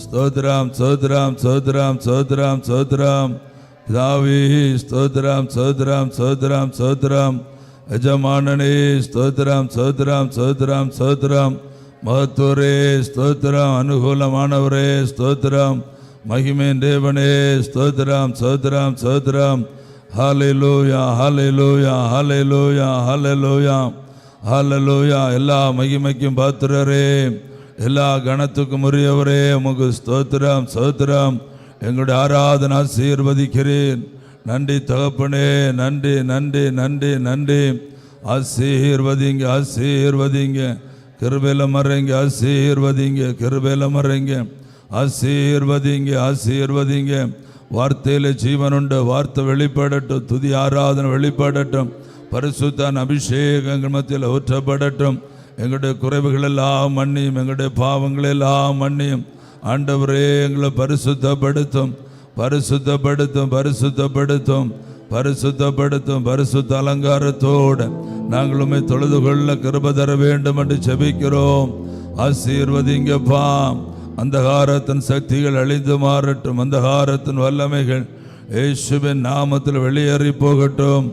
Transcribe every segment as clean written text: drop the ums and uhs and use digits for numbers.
ஸ்தோத்திரம் ஸ்தோத்திரம் ஸ்தோத்திரம் ஸ்தோத்திரம் ஸ்தோத்திரம் பிதாவே ஸ்தோத்திரம் ஸ்தோத்திரம் ஸ்தோத்திரம் ஸ்தோத்திரம் எஜமானனே ஸ்தோத்திரம் ஸ்தோத்திரம் ஸ்தோத்திரம் ஸ்தோத்திரம் மகத்துவரே ஸ்தோத்திரம் அனுகூலமானவரே ஸ்தோத்திரம் மகிமையின் தேவனே ஸ்தோத்திரம் ஸ்தோத்திரம் ஸ்தோத்திரம் ஹல்லேலூயா ஹல்லேலூயா ஹல்லேலூயா ஹல்லேலூயா ஹல்லேலூயா. எல்லா மகிமைக்கும் பாத்திரரே, எல்லா கணத்துக்கும் உரியவரே, உமக்கு ஸ்தோத்திரம் ஸ்தோத்திரம். எங்களுடைய ஆராதனை ஆசீர்வதிக்கிறேன். நன்றி தகப்பனே, நன்றி நன்றி நன்றி நன்றி. ஆசீர்வதிங்க ஆசீர்வதிங்க, கிருபையில மறைங்க, ஆசீர்வதிங்க கிருபையில மறைங்க, ஆசீர்வதிங்க ஆசீர்வதிங்க. வார்த்தையில ஜீவனுண்டு, வார்த்தை வெளிப்படட்டும், துதி ஆராதனை வெளிப்படட்டும், பரிசுத்த அபிஷேகங்கள் மத்தியில் ஊற்றப்படட்டும். எங்களுடைய குறைவுகள் எல்லாம் மன்னியும், எங்களுடைய பாவங்கள் எல்லாம் மன்னியும். ஆண்டவரே எங்களை பரிசுத்தப்படுத்தும் பரிசுத்தப்படுத்தும் பரிசுத்தப்படுத்தும் பரிசுத்தப்படுத்தும். பரிசுத்த அலங்காரத்தோடு நாங்களுமே தொழுது கொள்ள கிருபை தர வேண்டும் என்று ஜெபிக்கிறோம். ஆசீர்வதிங்கப்பா. அந்தகாரத்தின் சக்திகள் அழிந்து மாறட்டும், அந்தகாரத்தின் வல்லமைகள் இயேசுவின் நாமத்தில் வெளியேறி போகட்டும்.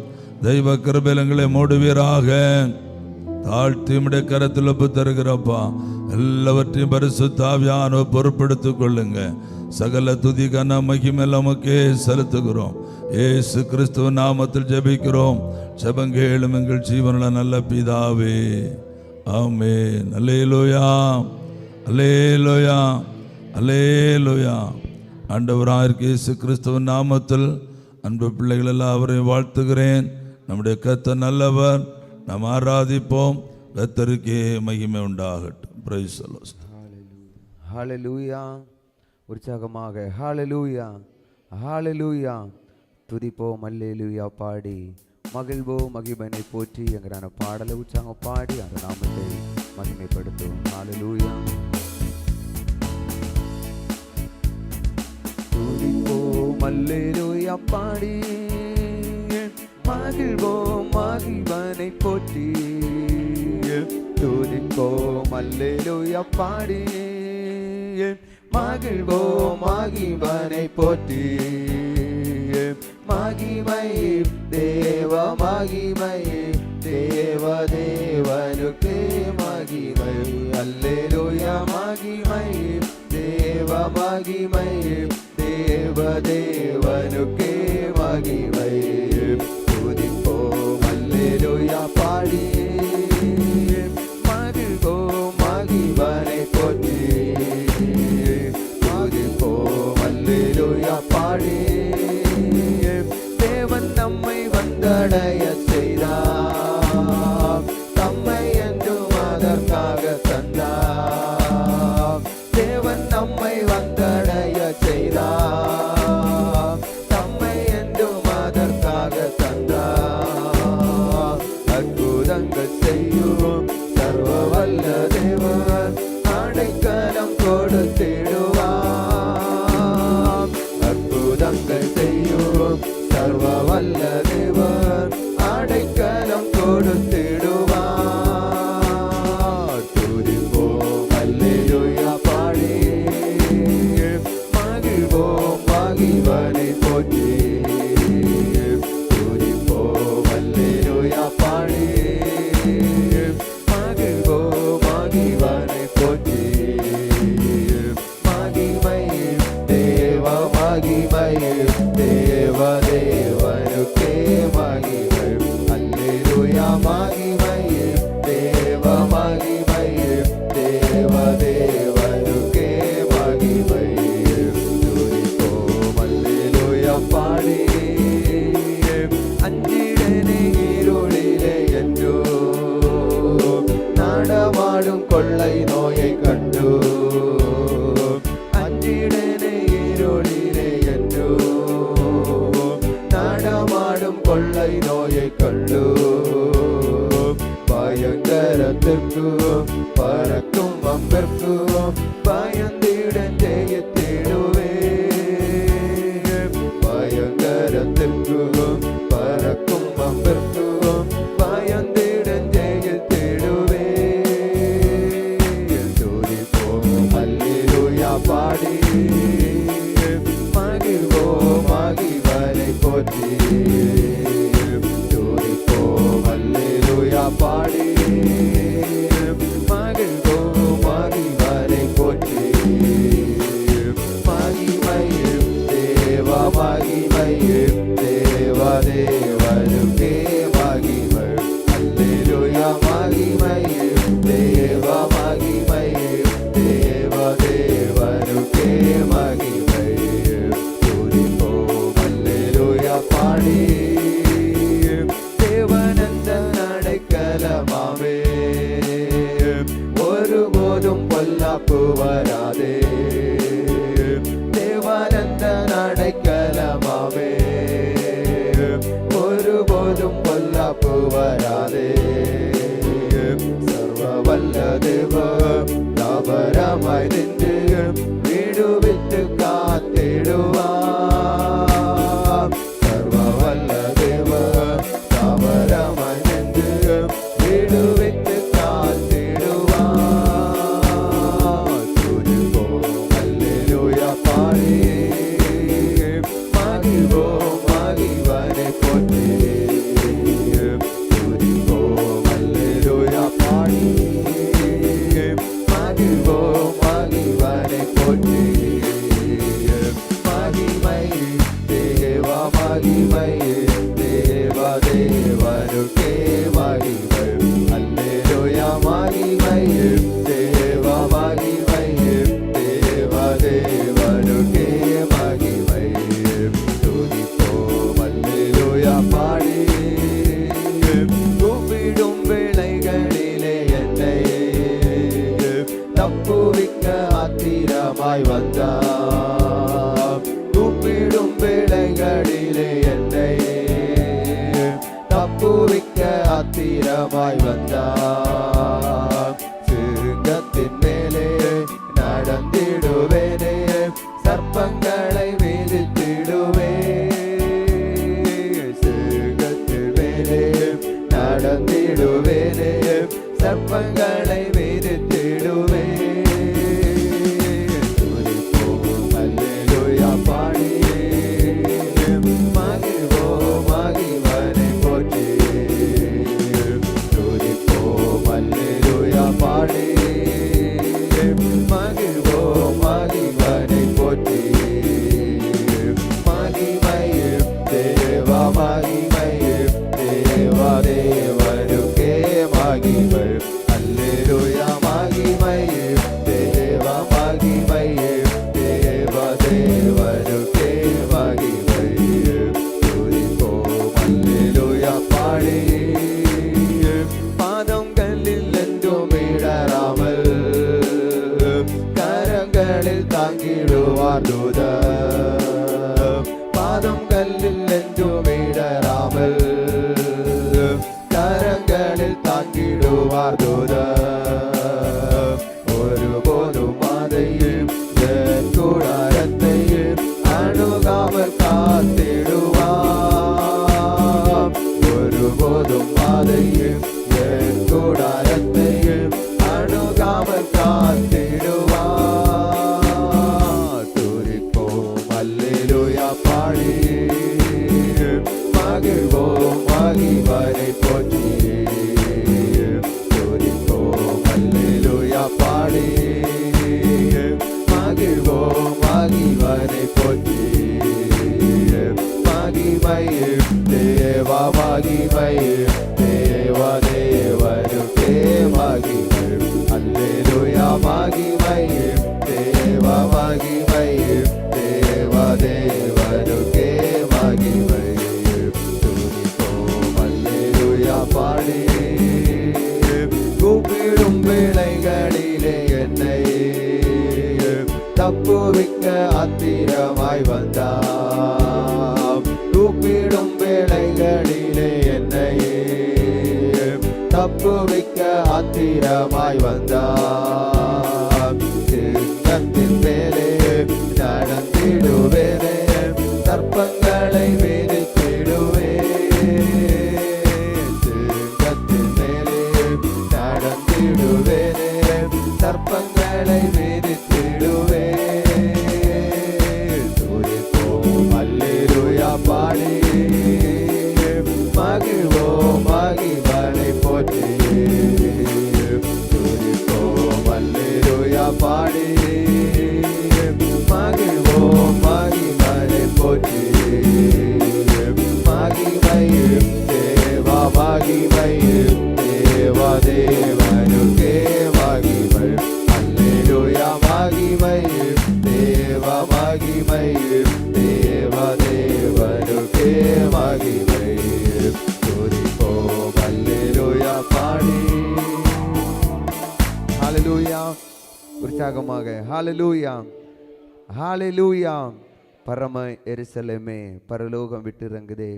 தெய்வ கிருபையில் எங்களை மூடுவீராக. தாழ்த்தி உம்முடைய கரத்தில் ஒப்பு தருகிறப்பா. எல்லாவற்றையும் பரிசுத்த ஆவியானவர் பொறுப்படுத்திக் கொள்ளுங்க. சகல துதி கன மகிமை நமக்கே செலுத்துகிறோம். இயேசு கிறிஸ்துவ நாமத்தில் ஜெபிக்கிறோம். ஜெபங்கேளும் எங்கள் ஜீவனுள்ள நல்ல பிதாவே, ஆமென். அல்லேலூயா அல்லேலூயா அல்லேலூயா. ஆண்டவராகிய இயேசு கிறிஸ்துவ நாமத்தில் அன்பு பிள்ளைகள் எல்லாவரையும் வாழ்த்துகிறேன். நம்முடைய கர்த்தர் நல்லவர். நாம் ஆராதிப்போம். கர்த்தருக்கே மகிமை உண்டாகட்டும். Praise the lord. ஹல்லேலூயா. உற்சாகமாக ஹல்லேலூயா ஹல்லேலூயா துதிப்போம். அல்லேலூயா பாடி மகிழ்வோம், மகிமையை போற்றி என்கிற பாடலை உற்சாகம் பாடி அந்த நாமத்தை மகிமைப்படுத்தும். ஹல்லேலூயா. துதிப்போம் அல்லேலூயா பாடி மகிழ்வோம், மகிமையை போற்றி. துதிப்போம் அல்லேலூயா பாடி மகிழ்வோம், மகிமையை போற்றி. மகிமை தேவ மகிமை தேவ தேவனுக்கு மகிமை. அல்லேலூயா மகிமை தேவ மகிமை தேவ தேவனுக்கு மகிமை. துதிப்போம் அல்லேலூயா பாடி மகிழ்வோம், மகிமையை போற்றி. துதிப்போம் அல்லேலூயா பாடி தேவன் நம்மை வந்தடைய செய்தார், தம்மை என்றும் அதற்காக தந்தார். தேவன் நம்மை வந்தடைய செய்தார், தம்மை என்றும் அதற்காக தந்தார். அற்புதங்கள் செய்யும் சர்வ வல்ல தேவன் அடைக்கலம் கொடுத்திடுவார். அற்புதங்கள் செய்யும் சர்வ வல்ல தேவன் கொள்ளை நோயை கண்டு பயங்கரத்திற்கும் பறக்கும் வம்பிற்கும் பயந்திட ஜெயித்திடுவே பயங்கரத்திற்கும் பறக்கும் வம்பிற்கும் பயந்திட ஜெயித்திடுவே துதிப்போம் அல்லேலூயா பாடி மகிழ்வோம் மகிழ்வரை போற்றி துதிப்போம் அல்லேலூயா பாடி மகிழ்வோம் மகிழ்வரை போற்றி மகிமையும் தேவா மகிமையும் தேவா தேவனுக்கே மகிமை அல்லேலூயா மகிமையும் தேவா மகிமையும் தேவா தேவனுக்கே மகிமை துதிப்போம் அல்லேலூயா பாடி தேவனந்த அடைக்கலமாவே ஒருபோதும் பொல்லாப்பு வராதே தேவானந்த அடைக்கலமாவே ஒருபோதும் பொல்லாப்பு வராதே சர்வ வல்ல தேவ தாபரமாய் நின்று விடுவித்து காத்திடுவார் சர்வ வல்ல தேவ தாபரமாய் நின்று விடுவித்து காத்திடுவார் துதிப்போம் அல்லேலூயா பாடி மகிழ்வோம் மகிழ்வரை போற்றி துதிப்போம் அல்லேலூயா பாடி மகிழ்வோம் மகிழ்வரை போற்றி மகிமை தேவா மகிமை தேவா தேவனுக்கே மகிமை அல்லேலூயா மகிமை தேவா மகிமை தேவா தேவனுக்கே மகிமை துதிப்போம் அல்லேலூயா பாடி கூப்பிடும் வேளைகளிலே என்னை தப்புவிக்க ஆத்திரமாய் வந்தார் கூப்பிடும் வேளைகளிலே என்னை தப்புவிக்க ஆத்திரமாய் வந்தார் சிங்கத்தின் மேலே நடந்திடுவேனே சர்ப்பங்களை மீதித்திடுவே சிங்கத்தின் மேலே நடந்திடுவேனே சர்ப்பங்களை மீதித்திடுவே துதிப்போம் அல்லேலூயா பாடி மகிழ்வோம் மகிழ்வரை போற்றி துதிப்போம் அல்லேலூயா பாடி மகிழ்வோம் மகிழ்வரை போற்றி மகிமையும் தேவா மகிமையும் தேவா தேவனுக்கே மகிமை அல்லேலூயா மகிமையும் தேவா மகிமையும் தேவா தேவனுக்கே மகிமை துதிப்போம் அல்லேலூயா பாடி பாதங்களில் என்றும் இடராமல் கரங்களில் தாங்கிடுவார் தூதர் பாதம் கல்லில் என்றும் இடராமல் கரங்களில் தாங்கிடுவார் தூதர் ஒருபோதும் அதையும் என் கூடாரத்தையும் அணுகாமல் காத்திடுவார் ஒருபோதும் அதையும் என் கூடாரத்தையும் அணுகாமல் காத்திடுவார் துதிப்போம் அல்லேலூயா பாடி மகிழ்வோம் மகிழ்வரை போற்றி துதிப்போம் அல்லேலூயா பாடி மகிழ்வோம் மகிழ்வரை போற்றி மகிமையும் தேவா மகிமையும் தேவா தேவனுக்கே மகிமை அல்லேலூயா மகிமையும் தேவா மகிமையும் தேவா தேவனுக்கே மகிமை துதிப்போம் அல்லேலூயா பாடி கூப்பிடும் வேளைகளிலே என்னை தப்புவிக்க ஆத்திரமாய் வந்தார் கூப்பிடும் வேளைகளில் தப்புவிக்க ஆத்திரமாய் வந்தார். சிங்கத்தின் மேலே நடந்திடுவேனே, சர்ப்பங்களை மிதித்திடுவேன். சிங்கத்தின் மேலே நடந்திடுவேனே, சர்ப்பங்களை மிதித்திடுவேன். துதிப்போம் அல்லேலூயா பாடி மகிழ்வோம் மகிழ்வனை போற்றி. துதிப்போம் அல்லேலூயா பாடி மகிழ்வோம் மகிழ்வனை போற்றி. மகிமையும் தேவா மகிமையும் தேவா தேவனுக்கே மகிமை. அல்லேலூயா மகிமையும் தேவா மகிமையும் தேவா தேவனுக்கே மகிமை. துதிப்போம் அல்லேலூயா பாடி. ஹல்லேலூயா. உற்சாகமாக ஹல்லேலூயா ஹல்லேலூயா. பரம எருசலேமே பரலோகம் விட்டு இறங்குதே,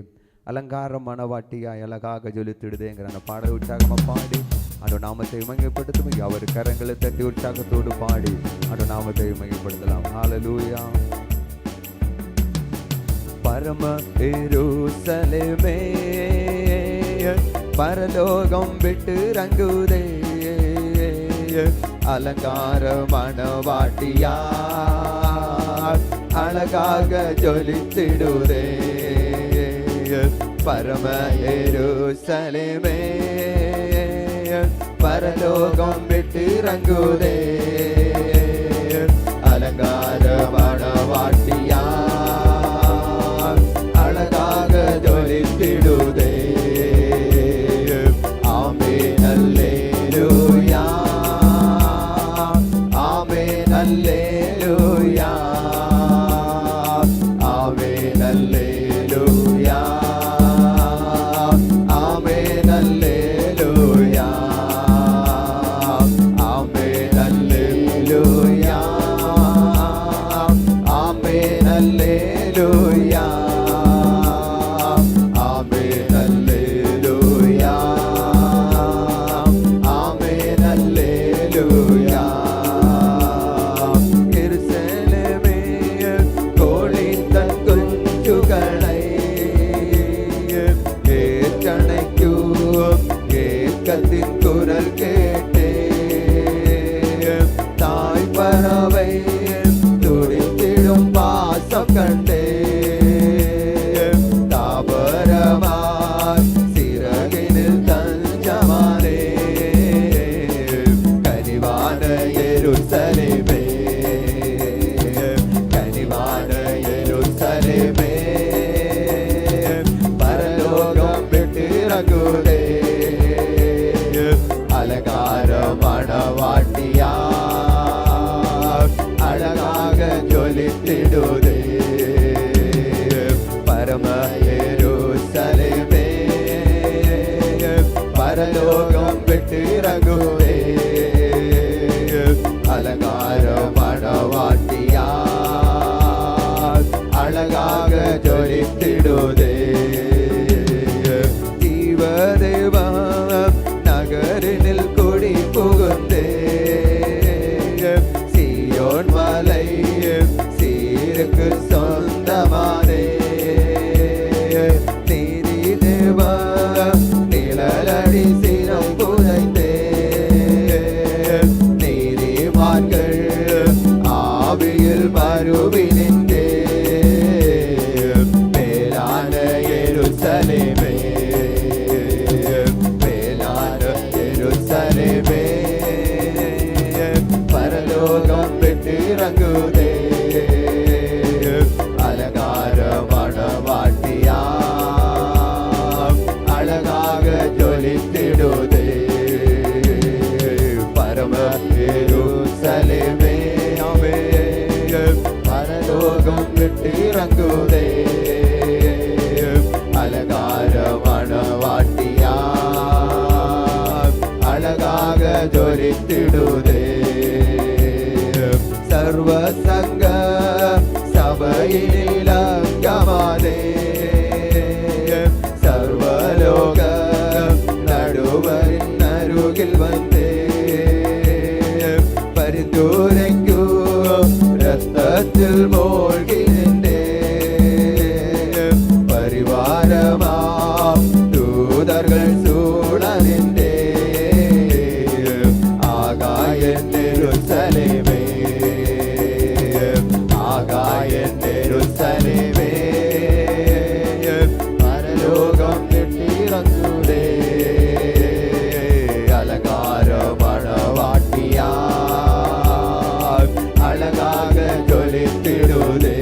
அலங்கார மணவாட்டியாய் அழகாக ஜொலித்திடுதேங்கிற அந்த பாடல் உற்சாகமா பாடி அந்த நாமத்தை மகிமைப்படுத்தும். அவர் கரங்களை தட்டி உற்சாகத்தோடு பாடி அந்த நாமத்தை மகிமைப்படுத்தலாம். ஹல்லேலூயா. பரம எருசலேமே பரலோகம் விட்டு இறங்குதே, அலங்கார மணவாட்டியா அழகாக ஜொலித்திடுதே. பரம எருசலேமே பரலோகம் விட்டு இறங்குதே, அலங்கார மணவாட்டியா அழகாக ஜொலித்திடுதே. ஆமென் அல்லேலூயா ஆமென் அல்லேலூயா ஆமென் அல்லேலூயா ஆமென் அல்லேலூயா ஆமென் அல்லேலூயா ஆமென் அல்லேலூயா ஆமென் அல்லேலூயா ஆமென் அல்லேலூயா. எருசலேமே கோழின் தன் குஞ்சுகளை ஏற்றணைக்கும் ஏக்கத்தின் குரல் கேட்டே, தாய் பறவை துடித்திடும் பாசம் கண்டே, தாபரமாய் சிறகினில் தஞ்சமானே, கனிவான எருசலேமே கனிவான எருசலேமே பரலோகம் விட்டு இறங்குதே, அலங்கார மணவாட்டியா அழகாக ஜொலித்திடுதே. பரம எருசலேமே பரலோகம் விட்டு இறங்குதே, அலங்கார மணவாட்டியா அழகாக ஜொலித்திடுதே. ஜீவதேவா நகரினில் குடி புகுந்தே, சீயோன் மலை சீருக்கு சொந்தமானே, நீதி தேவா நிழலடி சிரம் புதைந்தே, நீதிமான்கள் ஆவியில் மறுவி நின்றே, மேலான எருசலேமே மேலான எருசலேமே பரலோகம் விட்டு இறங்குதே, அலங்கார மணவாட்டியா அழகாக ஜொலித்திடுதே. பரம எருசலேமே பரலோகம் விட்டு இறங்குதே, அலங்கார மணவாட்டியா அழகாக ஜொலித்திடுதே. சர்வ சங்க சபையினில் அங்கமானே, சர்வலோக நடுவரின் ദൂതர்கள் சூழலின்றே ஆகாய எருசலேமே ஆகாய எருசலேமே பரலோகம் எட்டிறங்குதே அலங்கார மணவாட்டியா அழகாக ஜொலித்திடுதே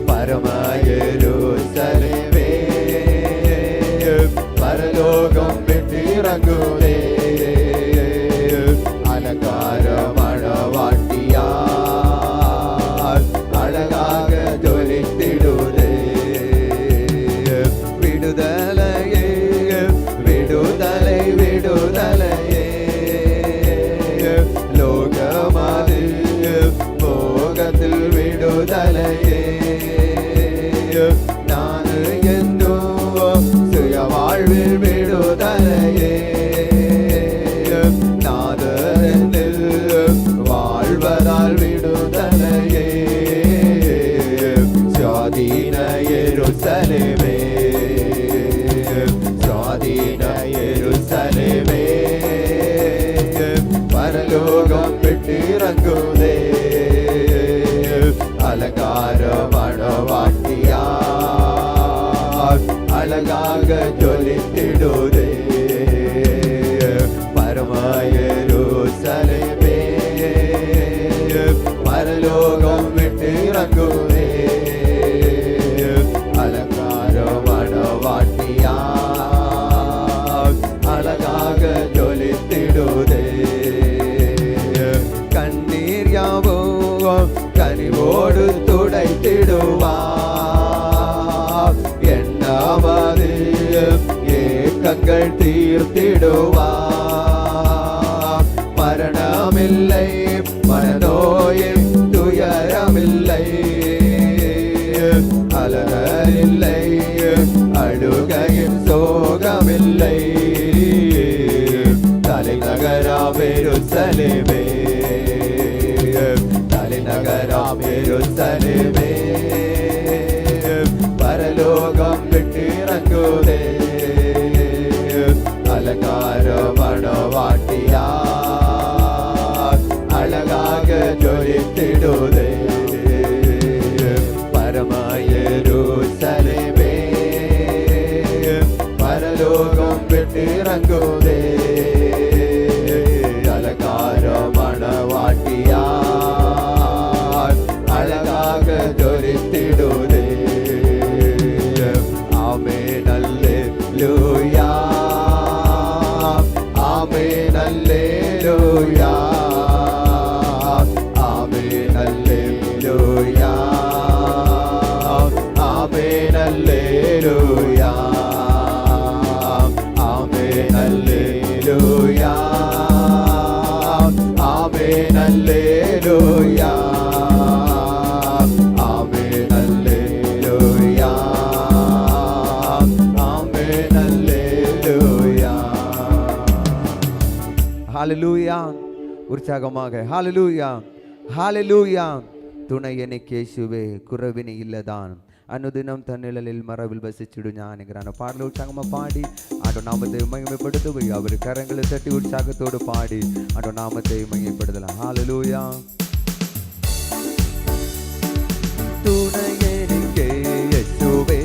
பரம எருசலேமே பரலோகம் விட்டிறங்குதே அலங்கார மணவாட்டியா அழகாக ஜொலித்திடுதே விடுதலையே விடுதலை விடுதலையே லோகமாது மோகத்தில் விடுதலையே நானு என்னோ சுய வாழ்வில் விடுதலையே நாதனில் வாழ்வதால் விடுதலையே சுவாதீன எருசலேமே சுவாதீன எருசலேமே பரலோகம் விட்டிறங்குதே அலங்கார மணவாட்டியா அழகாக ஜொலித்திடுதே பரம எருசலேமே பரலோகம் விட்டிறங்குதே அலங்கார மணவாட்டியா அழகாக ஜொலித்திடுதே கண்ணீர் யாவோ கனிவோடு துடைத்திடுவா எண்ணாவது ஏக்கங்கள் தீர்த்திடுவா மரணமில்லை மனநோயில் துயரமில்லை அலறலில்லை அழுகையின் சோகமில்லை தலைநகராம் எருசலேமே தலைநகராம் எருசலேமே பரலோகம் விட்டிறங்குதே அலங்கார மணவாட்டியா அழகாக ஜொலித்திடுதே பரம எருசலேமே பரலோகம் விட்டிறங்குதே அலங்கார மணவாட்டியா அழகாக ஜொலித்திடுதே ஆமென் அல்லேலூயா ஆமென் அல்லேலூயா ஆமென் அல்லேலூயா ஆமென் அல்லேலூயா ஆமென் அல்லேலூயா ஆமென் அல்லேலூயா ஆமென் அல்லேலூயா ஆமென் அல்லேலூயா ஹalleluya உற்சாகமாக ஹalleluya ஹalleluya துணை எனக்கு இயேசுவே குறைவினி இல்லதான் அனுதினம் தன்னிழலில் மரபில் வசிச்சிடு ஞானிக்கிறான பாடல உற்சாகமாக பாடி ஆண்டோ நாமத்தை மகிமைப்படுத்துவை அவர் கரங்களை தட்டி உற்சாகத்தோடு பாடி ஆண்டோ நாமத்தை மகிமைப்படுத்தலாம் ஹalleluya துணை எனக்கு இயேசுவே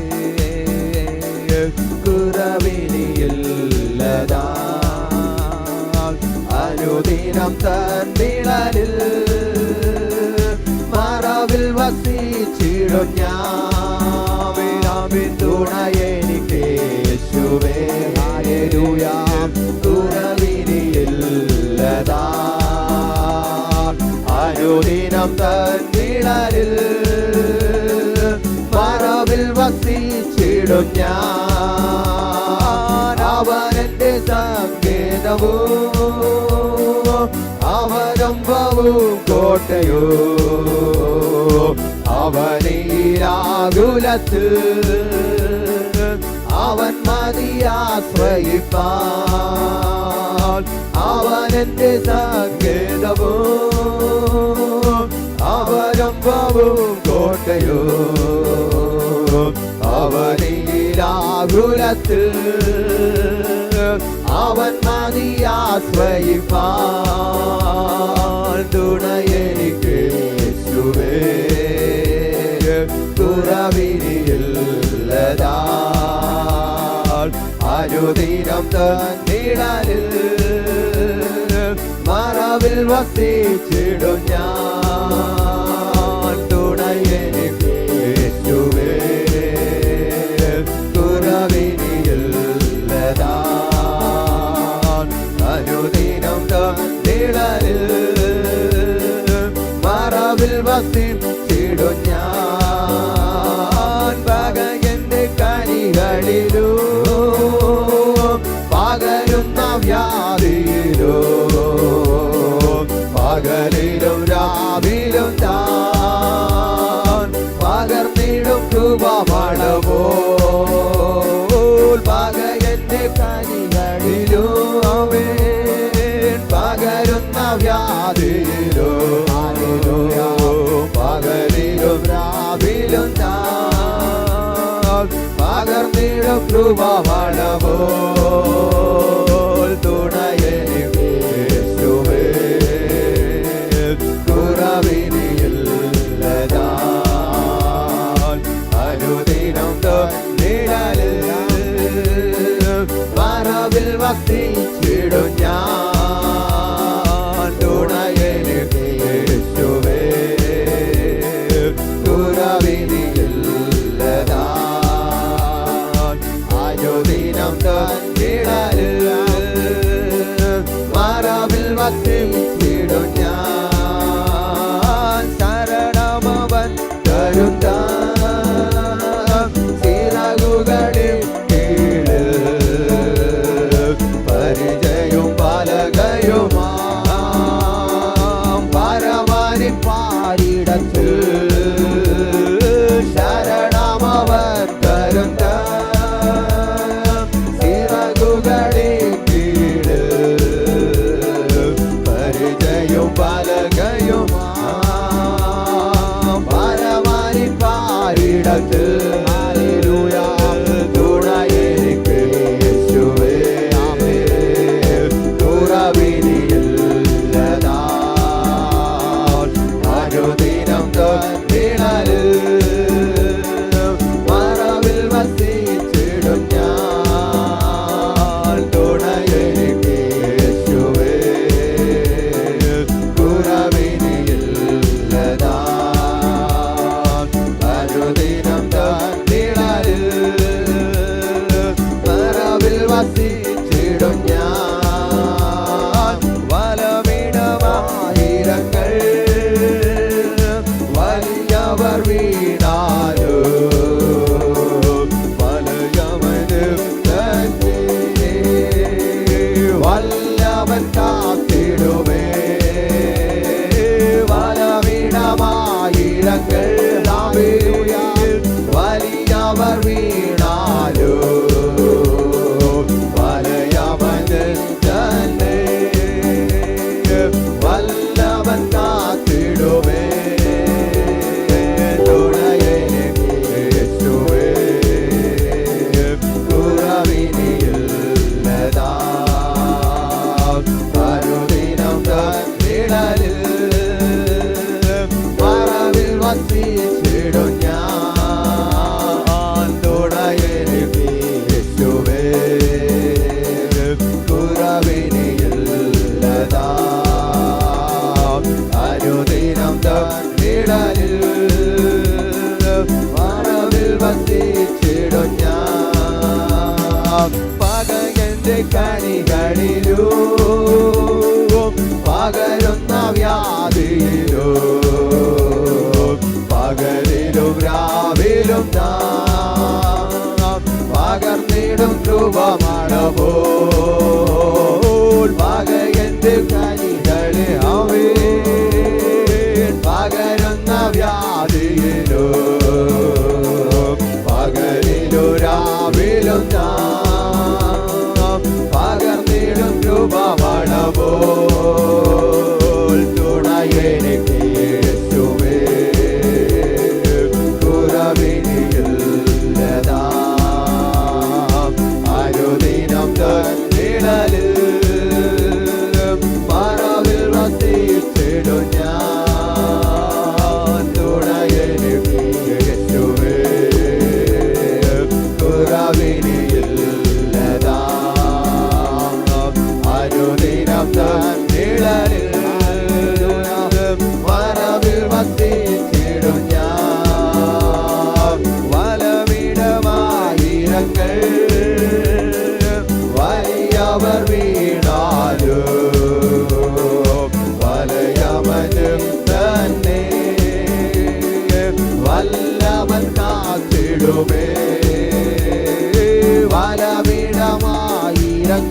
குறைவினி இல்லதான் அனுதினம் தன்னிழலில் மரபில் வசிச்சிடும் ஞாவின் துணை எனக்கு இயேசுவே ஹalleluya குறைவினி இல்லதான் அனுதினம் தன்னிழலில் மரபில் வசிச்சிடும் அவன் எന്റെ സങ്കേതമോ അവരംഭവും കോട്ടയോ അവനീരാകുലത്ത് അവൻ മതിയാശ്രയിപ്പാൻ അവൻ എന്റെ സങ്കേതമോ അവരംഭവും കോട്ടയോ അവനീരാ വ്യാകുലത്തിൽ അവൻ മതിയാശ്രയിപ്പാൻ തുണയെനിക്ക് യേശുവേ കുറവിനിയില്ലതാൽ അനുദിനം തന്നിടലിൽ മറവിൽ വസിച്ചിടും ഞാൻ തുണയെനിക്ക് യേശുവേ കുറവിനിയില്ലതാൽ അനുദിനം തന്നിടലിൽ മറവിൽ വസിച്ചിടും ഞാൻ പകയന്റെ കനികളിലോ പകരുന്ന വ്യാധിയിലോ പകലിലും രാവിലും താൻ പകർന്നിടും കൃപമളവോ പകയന്റെ കനികളിലോ അവൻ പകരുന്ന വ്യാധിയിലോ പകലിലും രാവിലും താൻ പകർന്നിടും കൃപമളവോ തുണയെനിക്ക് യേശുവേ കുറവിനിയില്ലതാൽ അനുദിനം തന്നിടലിൽ മറവിൽ വസിച്ചിടും ഞാൻ തുണയെനിക്ക് യേശുവേ കുറവിനിയില്ലതാൽ അനുദിനം തന്നിടലിൽ മറവിൽ വസിച്ചിടും ഞാൻ ശരണമവൻ തരുന്ന ചിറകുകളിൽ കീഴിൽ പരിചയും പലകയുമാം പരമാരി പാരിടത്തിൽ ശരണമവൻ തരുന്ന ചിറകുകളിൽ കീഴിൽ പരിചയും പലകയുമാം പരമാരി പാരിടത്തിൽ തുണയെനിക്ക് യേശുവേ കുറവിനിയില്ലതാൽ അനുദിനം തന്നിടലിൽ മറവിൽ വസിച്ചിടും ഞാൻ തുണയെനിക്ക് യേശുവേ കുറവിനിയില്ലതാൽ അനുദിനം തന്നിടലിൽ മറവിൽ വസിച്ചിടും ഞാൻ വലമിടമായിരങ്ങൾ വലിയവർ വീണാലോ വലയമനും തന്നെ വല്ലവൻ കാത്തിടുമേ വലമിടമായിരങ്ങൾ വലിയവർ വീണാലോ വലയമനും തന്നെ വല്ലവൻ കാത്തിടുമേ തുണയെനിക്ക് യേശുവേ കുറവിനിയില്ലതാൽ അനുദിനം തന്നിടലിൽ മറവിൽ വസിച്ചിടും ഞാൻ തുണയെനിക്ക് യേശുവേ കുറവിനിയില്ലതാൽ അനുദിനം തന്നിടലിൽ മറവിൽ വസിച്ചിടും ഞാൻ പകയന്റെ കനികളിലോ പകരുന്ന വ്യാധിയിലോ പകലിലും രാവിലും പകർന്നിടും കൃപമളവോ പകയന്റെ കനികളെ അവേ പകരുന്ന വ്യാധിയിലോ പകലിലോ രാവിലും പകർന്നിടും കൃപമളവോ തുണയെനിക്ക് യേശുവേ കുറവിനിയില്ലതാൽ വലിയവർ വീണാലും വലയമതിൽ തന്നെ വല്ലവൻ കാത്തിടുമേ. വലവിടമായിരം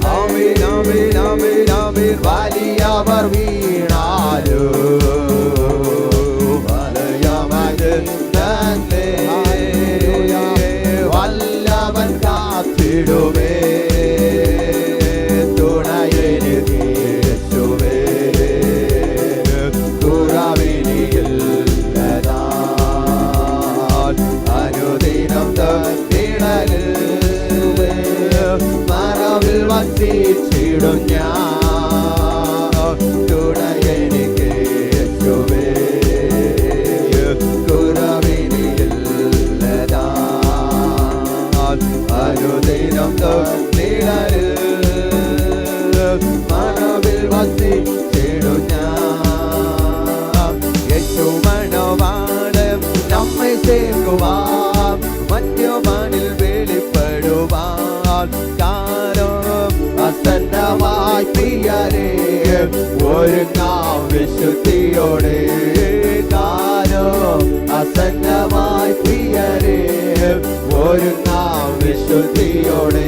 വലിയവർ വീണാലും വലയമതിൽ തന്നെ വല്ലവൻ കാത്തിടുമേ. തുണയെനിക്ക് യേശുവേ, കുറവിനിയില്ലതാൻ അനുദിനം തന്നിടലിൽ മറവിൽ വസിച്ചിടും ഞാൻ. തുണയെനിക്ക് യേശുവേ, കുറവിനിയില്ലതാൻ അനുദിനം തന്നിടലിൽ മറവിൽ വസിച്ചിടും ഞാൻ. യേശുമണവാളൻ നമ്മെ ചേർക്കുവാൻ മധ്യവാനിൽ വെളിപ്പെടുവാൻ കാലം അസന്നമായി പ്രിയരേ ഒരുങ്ങാം വിശുദ്ധിയോടെ. കാലം അസന്നമായി പ്രിയരേ ഒരുങ്ങാം വിശുദ്ധിയോടെ.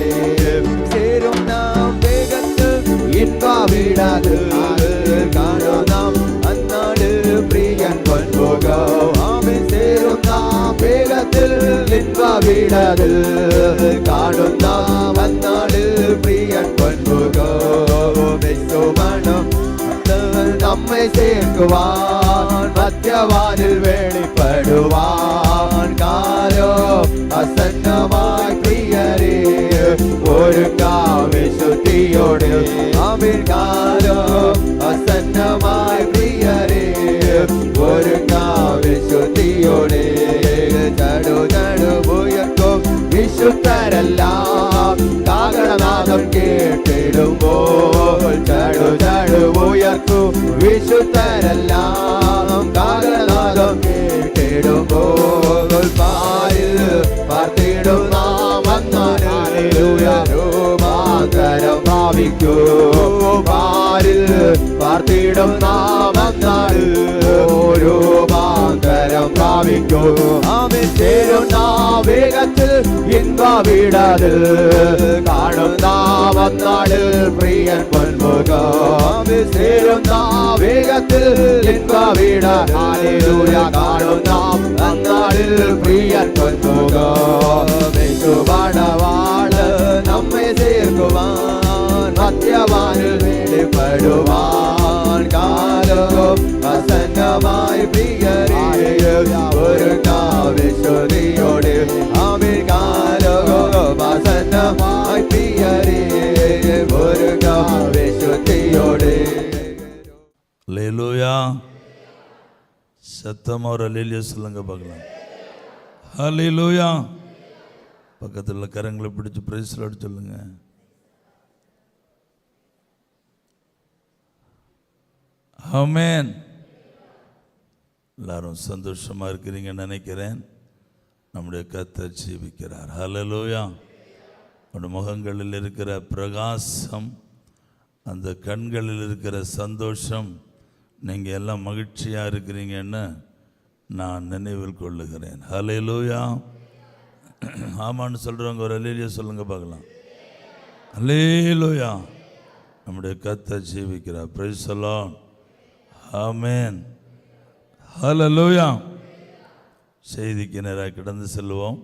ചേരും നാം വേഗത്തിൽ ഇൻപാവിടാതെ കാണും നാം അന്നാട് പ്രിയൻ പൊൻപോകാം. ചേരും നാം വേഗത്തിൽ ഇൻപാവിടാതെ കാണും നാം അന്നാട് പ്രിയൻ പൊൻപോകാം. യേശുമണം നമ്മെ ചേർക്കുവാൻ മധ്യവാനിൽ വെളിപ്പെടുവാൻ കാലം അസന്നമായി പ്രിയരേ ഒരുങ്ങാം വിശുദ്ധിയോടെ. ആമേൻ. കാലം അസന്നമായി പ്രിയരേ ഒരുങ്ങാം വിശുദ്ധിയോടെ. ചടുചടുമുയർക്കും വിശുദ്ധരെല്ലാം കാഹളനാദം കേട്ടിടുമ്പോൾ. ചടുചടുമുയർക്കും വിശുദ്ധരെല്ലാം കാഹളനാദം കേട്ടിടുമ്പോൾ. പാരിൽ പാർത്തിടും നാം അന്നാട് രൂപാന്തരം ഭാവിക്കൂ. പാരിൽ പാർത്തിടും നാം അന്നാട് രൂപാന്തരം ഭാവിക്കൂ. ആമേൻ. ചേരും നാം വേഗത്തിൽ ഇൻപാവിടാതെ കാണും നാം അന്നാട് പ്രിയൻ പൊൻമുഖം. ചേരും നാം വേഗത്തിൽ ഇൻപാവിടാതെ ഹല്ലേലൂയ കാണും നാം അന്നാട് പ്രിയൻ പൊൻമുഖം. യേശുമണവാളൻ നമ്മെ ചേർക്കുവാൻ മധ്യവാനിൽ വെളിപ്പെടുവാൻ കാലം അസന്നമായി പ്രിയരേ ഒരുങ്ങാം വിശുദ്ധിയോടെ. ആമേൻ. കാലം അസന്നമായി പ്രിയരേ ഒരുങ്ങാം വിശുദ്ധിയോടെ. அல்லேலூயா. சத்தமா ஒரு அல்லேலூயா சொல்லுங்க பார்க்கலாம். ஹல்லேலூயா. பக்கத்தில் உள்ள கரங்களை பிடிச்சு பிரைஸ் லார்ட் சொல்லுங்க. ஆமென். எல்லாரும் சந்தோஷமா இருக்கிறீங்கன்னு நினைக்கிறேன். நம்முடைய கர்த்தர் ஜீவிக்கிறார். ஹல்லேலூயா. உடைய முகங்களில் இருக்கிற பிரகாசம், அந்த கண்களில் இருக்கிற சந்தோஷம், நீங்கள் எல்லாம் மகிழ்ச்சியாக இருக்கிறீங்கன்னு நான் நினைவில் கொள்ளுகிறேன். ஹல்லேலூயா. ஆமான்னு சொல்கிறவங்க ஒரு அல்லேலூயா சொல்லுங்க பார்க்கலாம். அல்லேலூயா. நம்முடைய கர்த்தர் ஜீவிக்கிறார். Praise the lord. Amen. Hallelujah. செய்திக்கு நேராக கடந்து செல்வோம்.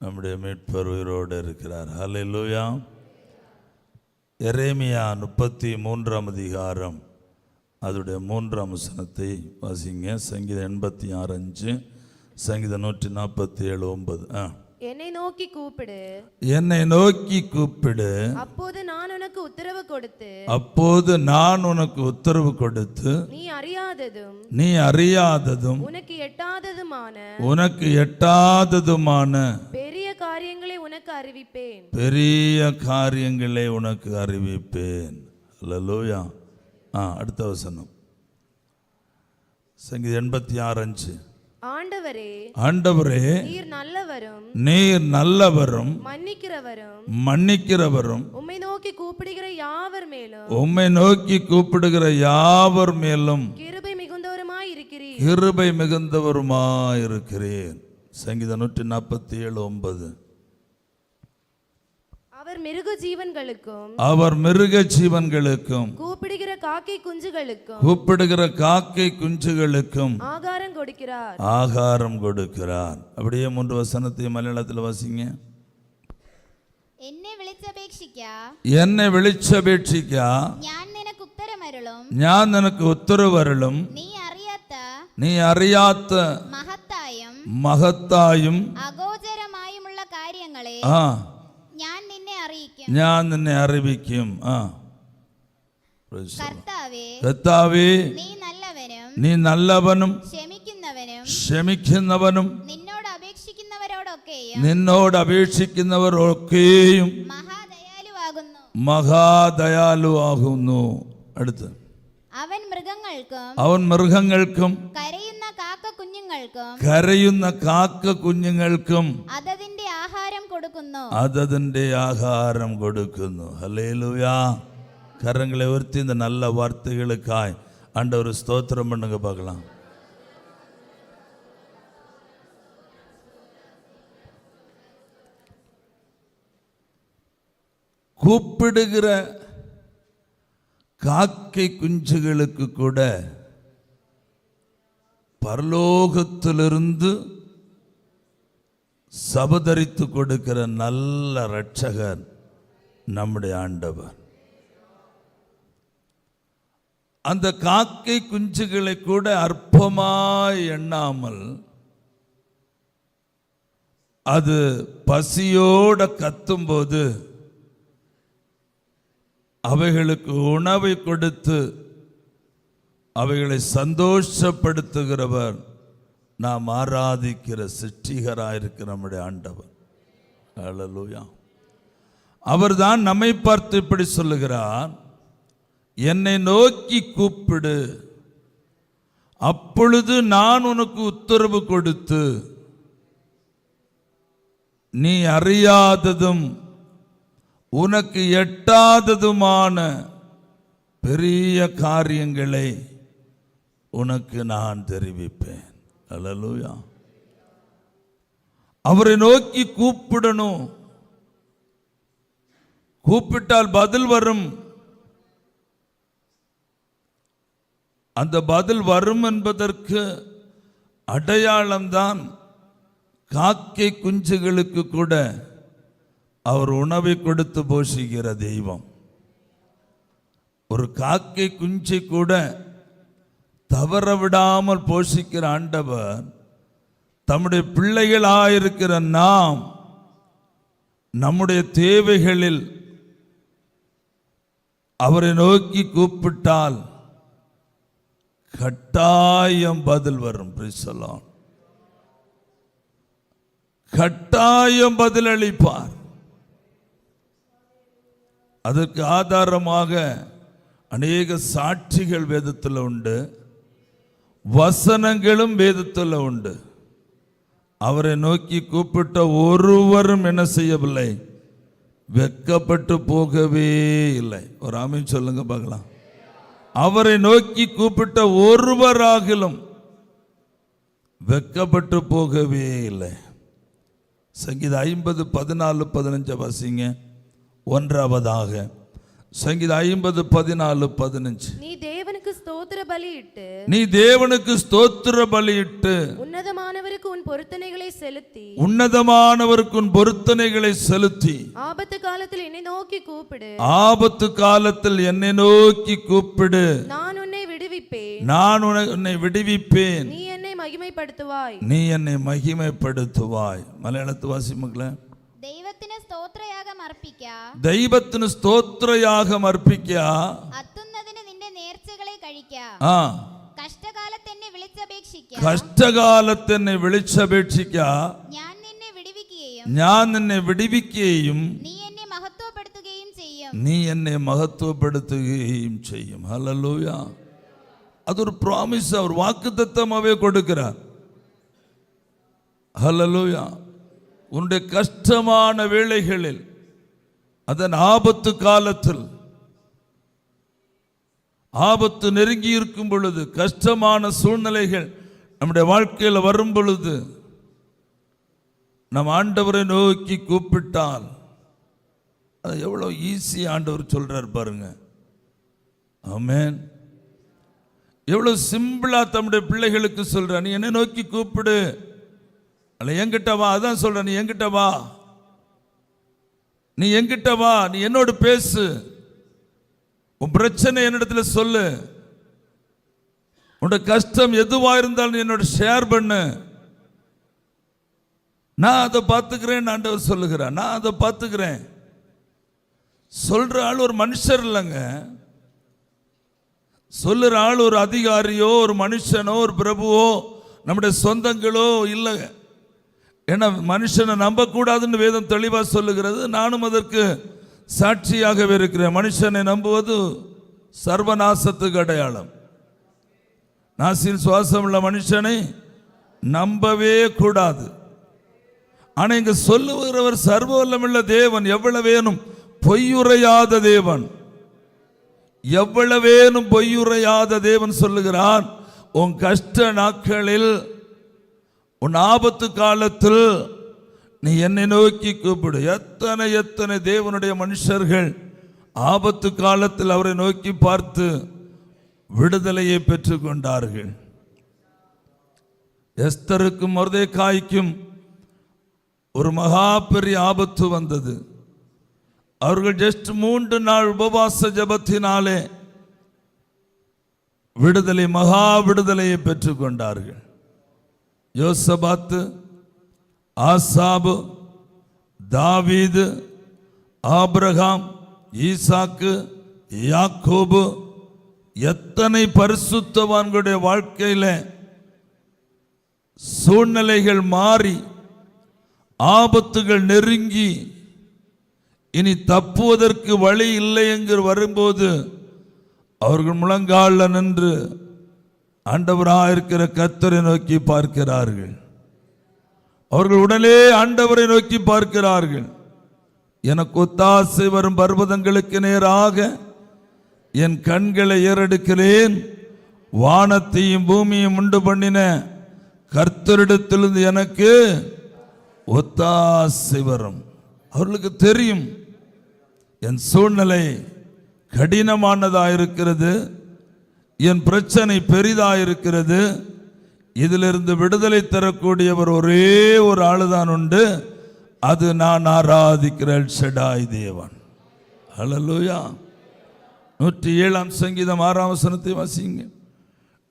நம்முடைய மீட்பர் உயிரோடு இருக்கிறார். ஹல்லேலூயா. எரேமியா 33ஆம் அதிகாரம் அதோடைய 3ஆம் வசனத்தை வாசிங்க. சங்கீதம் 86:5, சங்கீதம் 147:9. என்னை நோக்கி கூப்பிடு, என்னை நோக்கி கூப்பிடு, அப்போது நான் உனக்கு உத்தரவு கொடுத்து, அப்போது நான் உனக்கு உத்தரவு கொடுத்து, நீ அறியாததும் உனக்கு எட்டாததுமான பெரிய காரியங்களை உனக்கு அறிவிப்பேன். பெரிய காரியங்களை உனக்கு அறிவிப்பேன். அல்லேலூயா. அடுத்த வசனம் சங்கீதம் 86:5. ஆண்டவரே ஆண்டவரே நீர் நல்லவரும் நீர் நல்லவரும் மன்னிக்கிறவரும் உம்மை நோக்கி கூப்பிடுகிற யாவர் மேலும் கிருபை மிகுந்தவருமாயிருக்கிறேன். சங்கீதம் 147:9. அவர் மிருக ஜீவன்களுக்கும் கூப்பிடுகிற காக்கை குஞ்சுகளுக்கும் ஆகாரம் கொடுக்கிறார். அப்படியே 3 வசனத்தை மலையாளத்தில் வாசிங்க. എന്നെ വിളിച്ചപേക്ഷിക്ക ഞാൻ നിനക്ക് ഉത്തരവരുളും നീ അറിയാത്ത മഹത്തായും അഗോചരമായുമുള്ള കാര്യങ്ങളെ ഞാൻ നിന്നെ അറിയിക്കും. കർത്താവേ നീ നല്ലവനും ക്ഷമിക്കുന്നവനും നിന്നോട് അപേക്ഷിക്കുന്നവരൊക്കെയും മഹാദയാലുവാകുന്നു. അടുത്ത് അവൻ മൃഗങ്ങൾക്കും കരയുന്ന കാക്ക കുഞ്ഞുങ്ങൾക്കും അതതിന്റെ ആഹാരം കൊടുക്കുന്നു. ഹല്ലേലൂയാ. കരങ്ങളെ ഉയർത്തി இந்த நல்ல வார்த்தைகளுக்காய் ஆண்டவரை ஸ்தோத்திரம் பண்ணுங்க பார்க்கலாம். கூப்பிடுகிற காக்கை குஞ்சுகளுக்கு கூட பரலோகத்திலிருந்து சபதரித்து கொடுக்கிற நல்ல இரட்சகர் நம்முடைய ஆண்டவர். அந்த காக்கை குஞ்சுகளை கூட அற்பமாய் எண்ணாமல் அது பசியோட கத்தும்போது அவைகளுக்கு உணவை கொடுத்து அவைகளை சந்தோஷப்படுத்துகிறவர் நாம் ஆராதிக்கிற சிருஷ்டிகராயிருக்கிற நம்முடைய ஆண்டவர். ஹல்லேலூயா. அவர்தான் நம்மை பார்த்து இப்படி சொல்லுகிறார், என்னை நோக்கி கூப்பிடு, அப்பொழுது நான் உனக்கு உத்தரவு கொடுத்து நீ அறியாததும் உனக்கு எட்டாததுமான பெரிய காரியங்களை உனக்கு நான் தெரிவிப்பேன். அல்லேலூயா. அவரை நோக்கி கூப்பிடணும். கூப்பிட்டால் பதில் வரும். அந்த பதில் வரும் என்பதற்கு அடையாளம்தான் காக்கை குஞ்சுகளுக்கு கூட அவர் உணவை கொடுத்து போஷிக்கிற தெய்வம். ஒரு காக்கை குஞ்சை கூட தவற விடாமல் போஷிக்கிற ஆண்டவர் தம்முடைய பிள்ளைகளாயிருக்கிற நாம் நம்முடைய தேவைகளில் அவரை நோக்கி கூப்பிட்டால் கட்டாயம் பதில் வரும். கட்டாயம் பதில் அளிப்பார். அதற்கு ஆதாரமாக அநேக சாட்சிகள் வேதத்தில் உண்டு, வசனங்களும் வேதத்தில் உண்டு. அவரை நோக்கி கூப்பிட்ட ஒருவரும் என்ன செய்யவில்லை, வெட்கப்பட்டு போகவே இல்லை. ஒரு ஆமென் சொல்லுங்க பார்க்கலாம். அவரை நோக்கி கூப்பிட்ட ஒருவராகிலும் வெட்கப்பட்டு போகவே இல்லை. சங்கீதம் 50:14-15 வாசிங்க. ஒன்றாவதாக சங்கீதம் 50:14-15. நீ தேவனுக்கு ஸ்தோத்திர பலியிட்டு உன்னதமானவருக்கு உன் பொருத்தனைகளை செலுத்தி ஆபத்து காலத்தில் என்னை நோக்கி கூப்பிடு நான் உன்னை விடுவிப்பேன் நீ என்னை மகிமைப்படுத்துவாய். மலையாளத்து வாசி மக்களே. ദൈവത്തിന് സ്തോത്രയാഗം അർപ്പിക്കുക. അത്തുന്നതിന് നിന്റെ നേർച്ചകളെ കഴിക്കുക. കഷ്ടകാലത്ത് എന്നെ വിളിച്ചപേക്ഷിക്കുക. ഞാൻ നിന്നെ വിടുവിക്കുകയും നീ എന്നെ മഹത്വപ്പെടുത്തുകയും ചെയ്യും. ഹല്ലേലൂയ. അതൊരു പ്രോമിസ്, அவர் வாக்குத்தத்தமாவே கொடுக்கிறார். ஹல்லேலூயா. உன்னுடைய கஷ்டமான வேளைகளில், அதன் ஆபத்து காலத்தில், ஆபத்து நெருங்கி இருக்கும் பொழுது, கஷ்டமான சூழ்நிலைகள் நம்முடைய வாழ்க்கையில் வரும் பொழுது, நம் ஆண்டவரை நோக்கி கூப்பிட்டால் அது எவ்வளோ ஈஸி ஆண்டவர் சொல்றார் பாருங்க. ஆமென். எவ்வளோ சிம்பிளா தம்முடைய பிள்ளைகளுக்கு சொல்ற, நீ என்னை நோக்கி கூப்பிடு, அல்ல என்கிட்ட வா. அதான் சொல்ற, நீ என்கிட்ட வா, நீ என்கிட்ட வா, நீ என்னோடு பேசு, உன் பிரச்சனை என்னிடத்துல சொல்லு, உன்னோட கஷ்டம் எதுவா இருந்தாலும் என்னோட ஷேர் பண்ணு, நான் அதை பார்த்துக்கிறேன். ஆண்டவர் சொல்லுகிறார், நான் அதை பார்த்துக்கிறேன். சொல்ற ஆள் ஒரு மனுஷர் இல்லைங்க, சொல்லுற ஆள் ஒரு அதிகாரியோ ஒரு மனுஷனோ ஒரு பிரபுவோ நம்முடைய சொந்தங்களோ இல்லை. ஏன்னா மனுஷனை நம்பக்கூடாதுன்னு வேதம் தெளிவா சொல்லுகிறது. நானும் அதற்கு சாட்சியாகவே இருக்கிறேன். மனுஷனை நம்புவது சர்வநாசத்துக்கு அடையாளம். நாசில் சுவாசம் உள்ள மனுஷனை நம்பவே கூடாது. ஆனா இங்க சொல்லுகிறவர் சர்வ வல்லமுள்ள தேவன், எவ்வளவேனும் பொய்யுரையாத தேவன், எவ்வளவேனும் பொய்யுரையாத தேவன் சொல்லுகிறான், உன் கஷ்ட நாட்களில், உன் ஆபத்து காலத்தில் நீ என்னை நோக்கி கூப்பிடு. எத்தனை எத்தனை தேவனுடைய மனுஷர்கள் ஆபத்து காலத்தில் அவரை நோக்கி பார்த்து விடுதலையை பெற்றுக் கொண்டார்கள். எஸ்தருக்கும் மொர்தெகாய்க்கும் ஒரு மகா பெரிய ஆபத்து வந்தது. அவர்கள் ஜஸ்ட் 3 நாள் உபவாச ஜபத்தினாலே விடுதலை, மகா விடுதலையை பெற்றுக் கொண்டார்கள். யோசபாத்து, ஆசாபு, தாவீது, ஆபிரகாம், ஈசாக்கு, யாக்கோபு, எத்தனை பரிசுத்தவான்களுடைய வாழ்க்கையில சூழ்நிலைகள் மாறி, ஆபத்துகள் நெருங்கி, இனி தப்புவதற்கு வழி இல்லை என்று வரும்போது அவர்கள் முழங்காலில் நின்று ஆண்டவராக இருக்கிற கர்த்தரை நோக்கி பார்க்கிறார்கள். அவர்கள் உடனே ஆண்டவரை நோக்கி பார்க்கிறார்கள். எனக்கு ஒத்தாசை வரும் பர்வதங்களுக்கு நேராக என் கண்களை ஏறெடுக்கிறேன். வானத்தையும் பூமியும் உண்டு பண்ணின கர்த்தரிடத்திலிருந்து எனக்கு ஒத்தாசை வரும். அவர்களுக்கு தெரியும் என் சூழ்நிலை கடினமானதாக இருக்கிறது, என் பிரச்சனை பெரிதாக இருக்கிறது, இதிலிருந்து விடுதலை தரக்கூடியவர் ஒரே ஒரு ஆளுதான் உண்டு, அது நான் ஆராதிக்கிற எல் ஷடாய் தேவன். ஹல்லேலூயா. 107ஆம் சங்கீதம் 6ஆம் வசனத்தை வாசிங்க.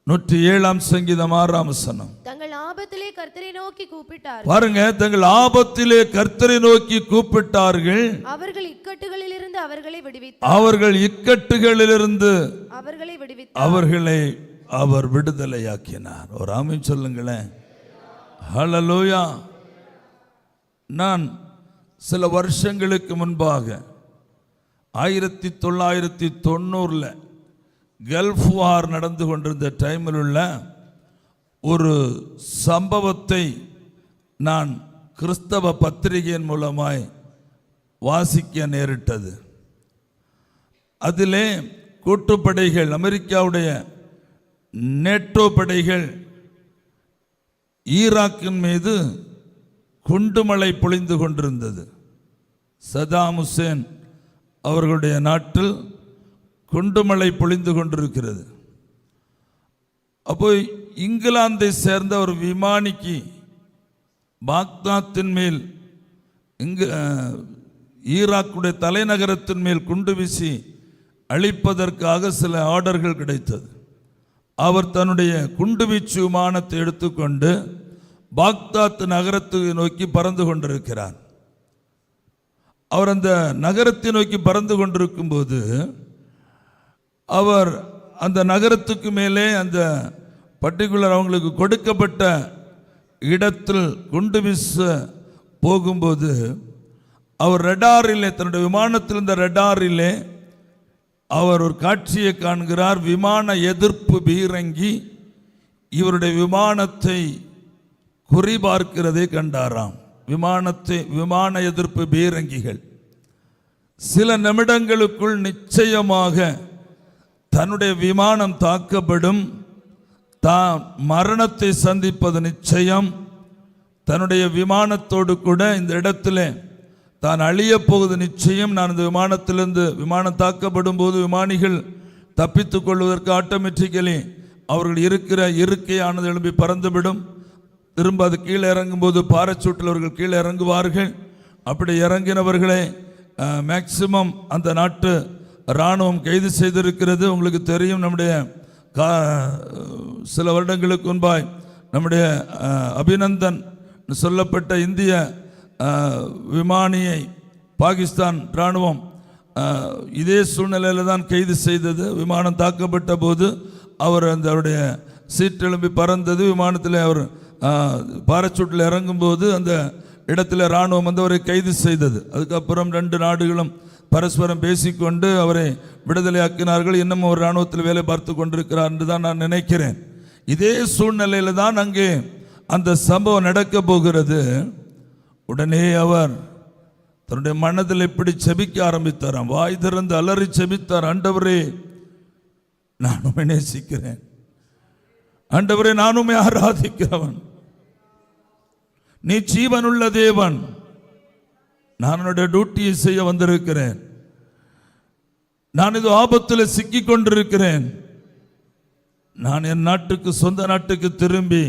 107ஆம் சங்கீதம் 6ஆம் வசனம். தங்கள் ஆபத்திலே கர்த்தரை நோக்கி கூப்பிட்டார்கள். பாருங்க, தங்கள் ஆபத்திலே கர்த்தரை நோக்கி கூப்பிட்டார்கள். அவர்கள் இக்கட்டுகளிலிருந்து அவர்களை விடுவித்தார். அவர்கள் இக்கட்டுகளிலிருந்து அவர்களை விடுவித்தார். அவர்களை அவர் விடுதலையாக்கினார். ஒரு ஆமென் சொல்லுங்களேன். ஹல்லேலூயா. நான் சில வருஷங்களுக்கு முன்பாக 1990 கல்ஃப் வார் நடந்து கொண்டிருந்த டைமில் உள்ள ஒரு சம்பவத்தை நான் கிறிஸ்தவ பத்திரிகையின் மூலமாய் வாசிக்க நேரிட்டது. அதிலே கூட்டுப்படைகள், அமெரிக்காவுடைய நேட்டோ படைகள் ஈராக்கின் மீது குண்டுமழை பொழிந்து கொண்டிருந்தது. சதாம் ஹுசேன் அவர்களுடைய நாட்டில் குண்டுமழை பொழிந்து கொண்டிருக்கிறது. அப்போ இங்கிலாந்தை சேர்ந்த ஒரு விமானிக்கு பாக்தாத்தின் மேல், இங்கு ஈராக்குடைய தலைநகரத்தின் மேல் குண்டு வீசி அழிப்பதற்காக சில ஆர்டர்கள் கிடைத்தது. அவர் தன்னுடைய குண்டுவீச்சு விமானத்தை எடுத்துக்கொண்டு பாக்தாத் நகரத்தை நோக்கி பறந்து கொண்டிருக்கிறார். அவர் அந்த நகரத்தை நோக்கி பறந்து கொண்டிருக்கும் போது அவர் அந்த நகரத்துக்கு மேலே அந்த பர்டிகுலர் அவங்களுக்கு கொடுக்கப்பட்ட இடத்தில் குண்டு வீச போகும்போது அவர் ரெடாரிலே, தன்னுடைய விமானத்தில் இருந்த ரெடாரிலே அவர் ஒரு காட்சியை காண்கிறார். விமான எதிர்ப்பு பீரங்கி இவருடைய விமானத்தை குறிபார்க்கிறதை கண்டாராம். விமான எதிர்ப்பு பீரங்கிகள் சில நிமிடங்களுக்குள் நிச்சயமாக தன்னுடைய விமானம் தாக்கப்படும், தான் மரணத்தை சந்திப்பது நிச்சயம். தன்னுடைய விமானத்தோடு கூட இந்த இடத்துல தான் அழிய போவது நிச்சயம். நான் இந்த விமானத்திலிருந்து விமானம் தாக்கப்படும் போது விமானிகள் தப்பித்துக் கொள்வதற்கு ஆட்டோமேட்டிக்கலி அவர்கள் இருக்கிற இருக்கையானது எழும்பி பறந்துவிடும். திரும்ப அது கீழே இறங்கும்போது பாராசூட்டில் அவர்கள் கீழே இறங்குவார்கள். அப்படி இறங்கினவர்களை மேக்சிமம் அந்த நாட்டு இராணுவம் கைது செய்திருக்கிறது. உங்களுக்கு தெரியும், நம்முடைய சில வருடங்களுக்கு முன்பாய் நம்முடைய அபிநந்தன் சொல்லப்பட்ட இந்திய விமானியை பாகிஸ்தான் இராணுவம் இதே சூழ்நிலையில் தான் கைது செய்தது. விமானம் தாக்கப்பட்ட போது அவர் அவருடைய சீட் எழும்பி பறந்தது. விமானத்தில் அவர் பாராசூட்டில் இறங்கும்போது அந்த இடத்துல இராணுவம் வந்து அவரை கைது செய்தது. அதுக்கப்புறம் 2 நாடுகளும் பரஸ்பரம் பேசிக்கொண்டு அவரை விடுதலையாக்கினார்கள். இன்னும் அவர் இராணுவத்தில் வேலை பார்த்து கொண்டிருக்கிறார் என்று தான் நான் நினைக்கிறேன். இதே சூழ்நிலையில் தான் அங்கே அந்த சம்பவம் நடக்க போகிறது. உடனே அவர் தன்னுடைய மனதில் இப்படி செபிக்க ஆரம்பித்தாராம். வாய் திறந்து அலறி செபித்தார். ஆண்டவரே, நான் உம்மை நேசிக்கிறேன். ஆண்டவரே, நான் உம்மை ஆராதிக்கிறவன். நீ ஜீவனுள்ள தேவன். நான் என்னுடைய டியூட்டியை செய்ய வந்திருக்கிறேன். நான் இது ஆபத்தில் சிக்கிக் கொண்டிருக்கிறேன். நான் என் நாட்டுக்கு, சொந்த நாட்டுக்கு திரும்பி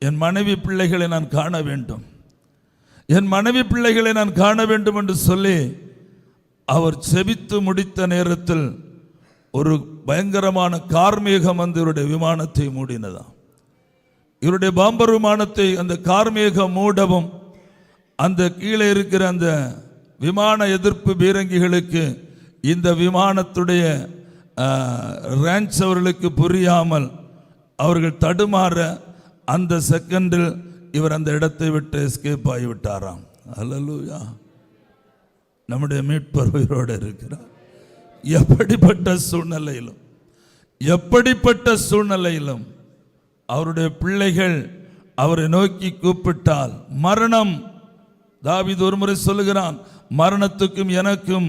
என் மனைவி பிள்ளைகளை நான் காண வேண்டும். என் மனைவி பிள்ளைகளை நான் காண வேண்டும் என்று சொல்லி அவர் செபித்து முடித்த நேரத்தில் ஒரு பயங்கரமான கார்மேகம் வந்து இவருடைய விமானத்தை மூடினதாம். இவருடைய பாம்பர் விமானத்தை அந்த கார்மேகம் மூடவும் அந்த கீழே இருக்கிற அந்த விமான எதிர்ப்பு பீரங்கிகளுக்கு இந்த விமானத்துடைய ரேஞ்ச் அவர்களுக்கு புரியாமல் அவர்கள் தடுமாற அந்த செகண்டில் இவர் அந்த இடத்தை விட்டு எஸ்கேப் ஆகிவிட்டாராம். அல்லேலூயா. நம்முடைய மீட்பர் உயிரோடு இருக்கிறார். எப்படிப்பட்ட சூழ்நிலையிலும் அவருடைய பிள்ளைகள் அவரை நோக்கி கூப்பிட்டால் மரணம், தாவீது ஒரு முறை சொல்லுகிறான், மரணத்துக்கும் எனக்கும்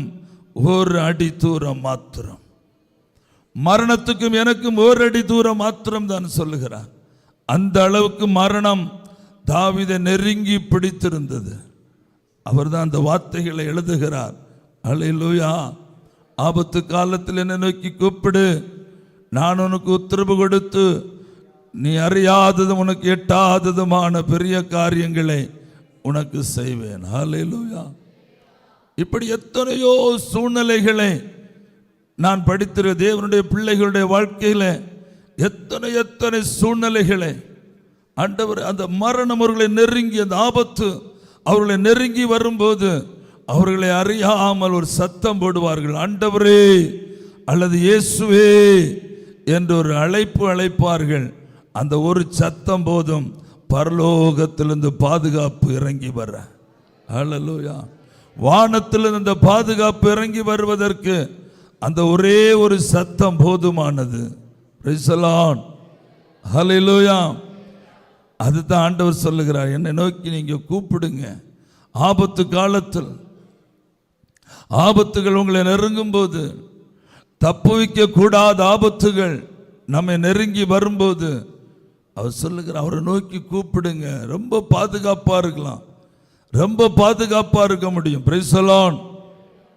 ஒரு அடி தூரம் மாத்திரம், மரணத்துக்கும் எனக்கும் ஒரு அடி தூரம் மாத்திரம் தான் சொல்லுகிறான். அந்த அளவுக்கு மரணம் தாவீதை நெருங்கி பிடித்திருந்தது. அவர் தான் அந்த வார்த்தைகளை எழுதுகிறார். அல்லேலூயா. ஆபத்து காலத்தில் என்னை நோக்கி கூப்பிடு, நான் உனக்கு உத்தரவு கொடுத்து நீ அறியாததும் உனக்கு எட்டாததுமான பெரிய காரியங்களை உனக்கு செய்வேன். அல்லேலூயா. இப்படி எத்தனையோ சூழ்நிலைகளை நான் படித்திரு தேவனுடைய பிள்ளைகளுடைய வாழ்க்கையில எத்தனை சூழ்நிலைகளை ஆண்டவர் அந்த மரணம் அவர்களை நெருங்கி, அந்த ஆபத்து அவர்களை நெருங்கி வரும்போது அவர்களை அறியாமல் ஒரு சத்தம் போடுவார்கள், ஆண்டவரே அல்லது இயேசுவே என்று ஒரு அழைப்பார்கள். அந்த ஒரு சத்தம் போதும் பரலோகத்திலிருந்து பாதுகாப்பு இறங்கி வர. அல்லேலூயா. வானத்திலிருந்து அந்த பாதுகாப்பு இறங்கி வருவதற்கு அந்த ஒரே ஒரு சத்தம் போதுமானது. Praise the lord. ஹல்லேலூயா. அதுதான் ஆண்டவர் சொல்லுகிறார், என்னை நோக்கி நீங்க கூப்பிடுங்க. ஆபத்து காலத்தில் ஆபத்துகள் உங்களை நெருங்கும் போது, தப்புவிக்க கூடாத ஆபத்துகள் நம்மை நெருங்கி வரும்போது அவர் சொல்லுகிறார், அவரை நோக்கி கூப்பிடுங்க. ரொம்ப பாதுகாப்பா இருக்கலாம், ரொம்ப பாதுகாப்பா இருக்க முடியும். Price the Lord.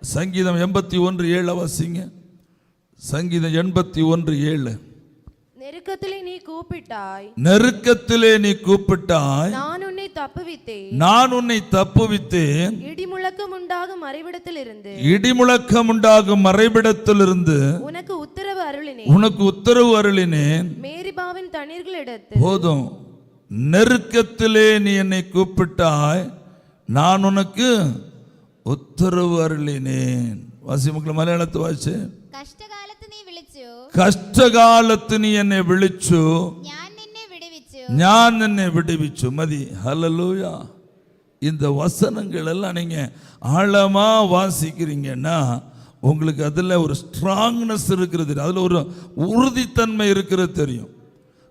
சங்கீதம் 81:7 வாசிங்க. சங்கீதம் 81:7. நெருக்கத்திலே நீ கூப்பிட்டாய், நான் உன்னை தப்புவித்தேன். இடிமுழக்கம் உண்டாகும் மறைவிடத்திலிருந்து உனக்கு உத்தரவு அருளினேன். மேரிபாவின் தண்ணீர்களிடத்தில். போதும். நெருக்கத்திலே நீ என்னை கூப்பிட்டாய், நான் உனக்கு உத்தரவு அருளினேன். வாசி மக்கள், മലയാളത്തിൽ വായിച്ചേ. കഷ്ടകാലത്ത് നീ എന്നെ വിളിച്ചു, ഞാൻ നിന്നെ വിടുവിച്ചു. മതി. ஹல்லேலூயா. இந்த வசனங்கள் எல்லாம் நீங்க ஆழமா வாசிக்கிறீங்கன்னா உங்களுக்கு அதுல ஒரு ஸ்ட்ராங்னஸ் இருக்கிறது, அதுல ஒரு உறுதித்தன்மை இருக்கிறது தெரியும்.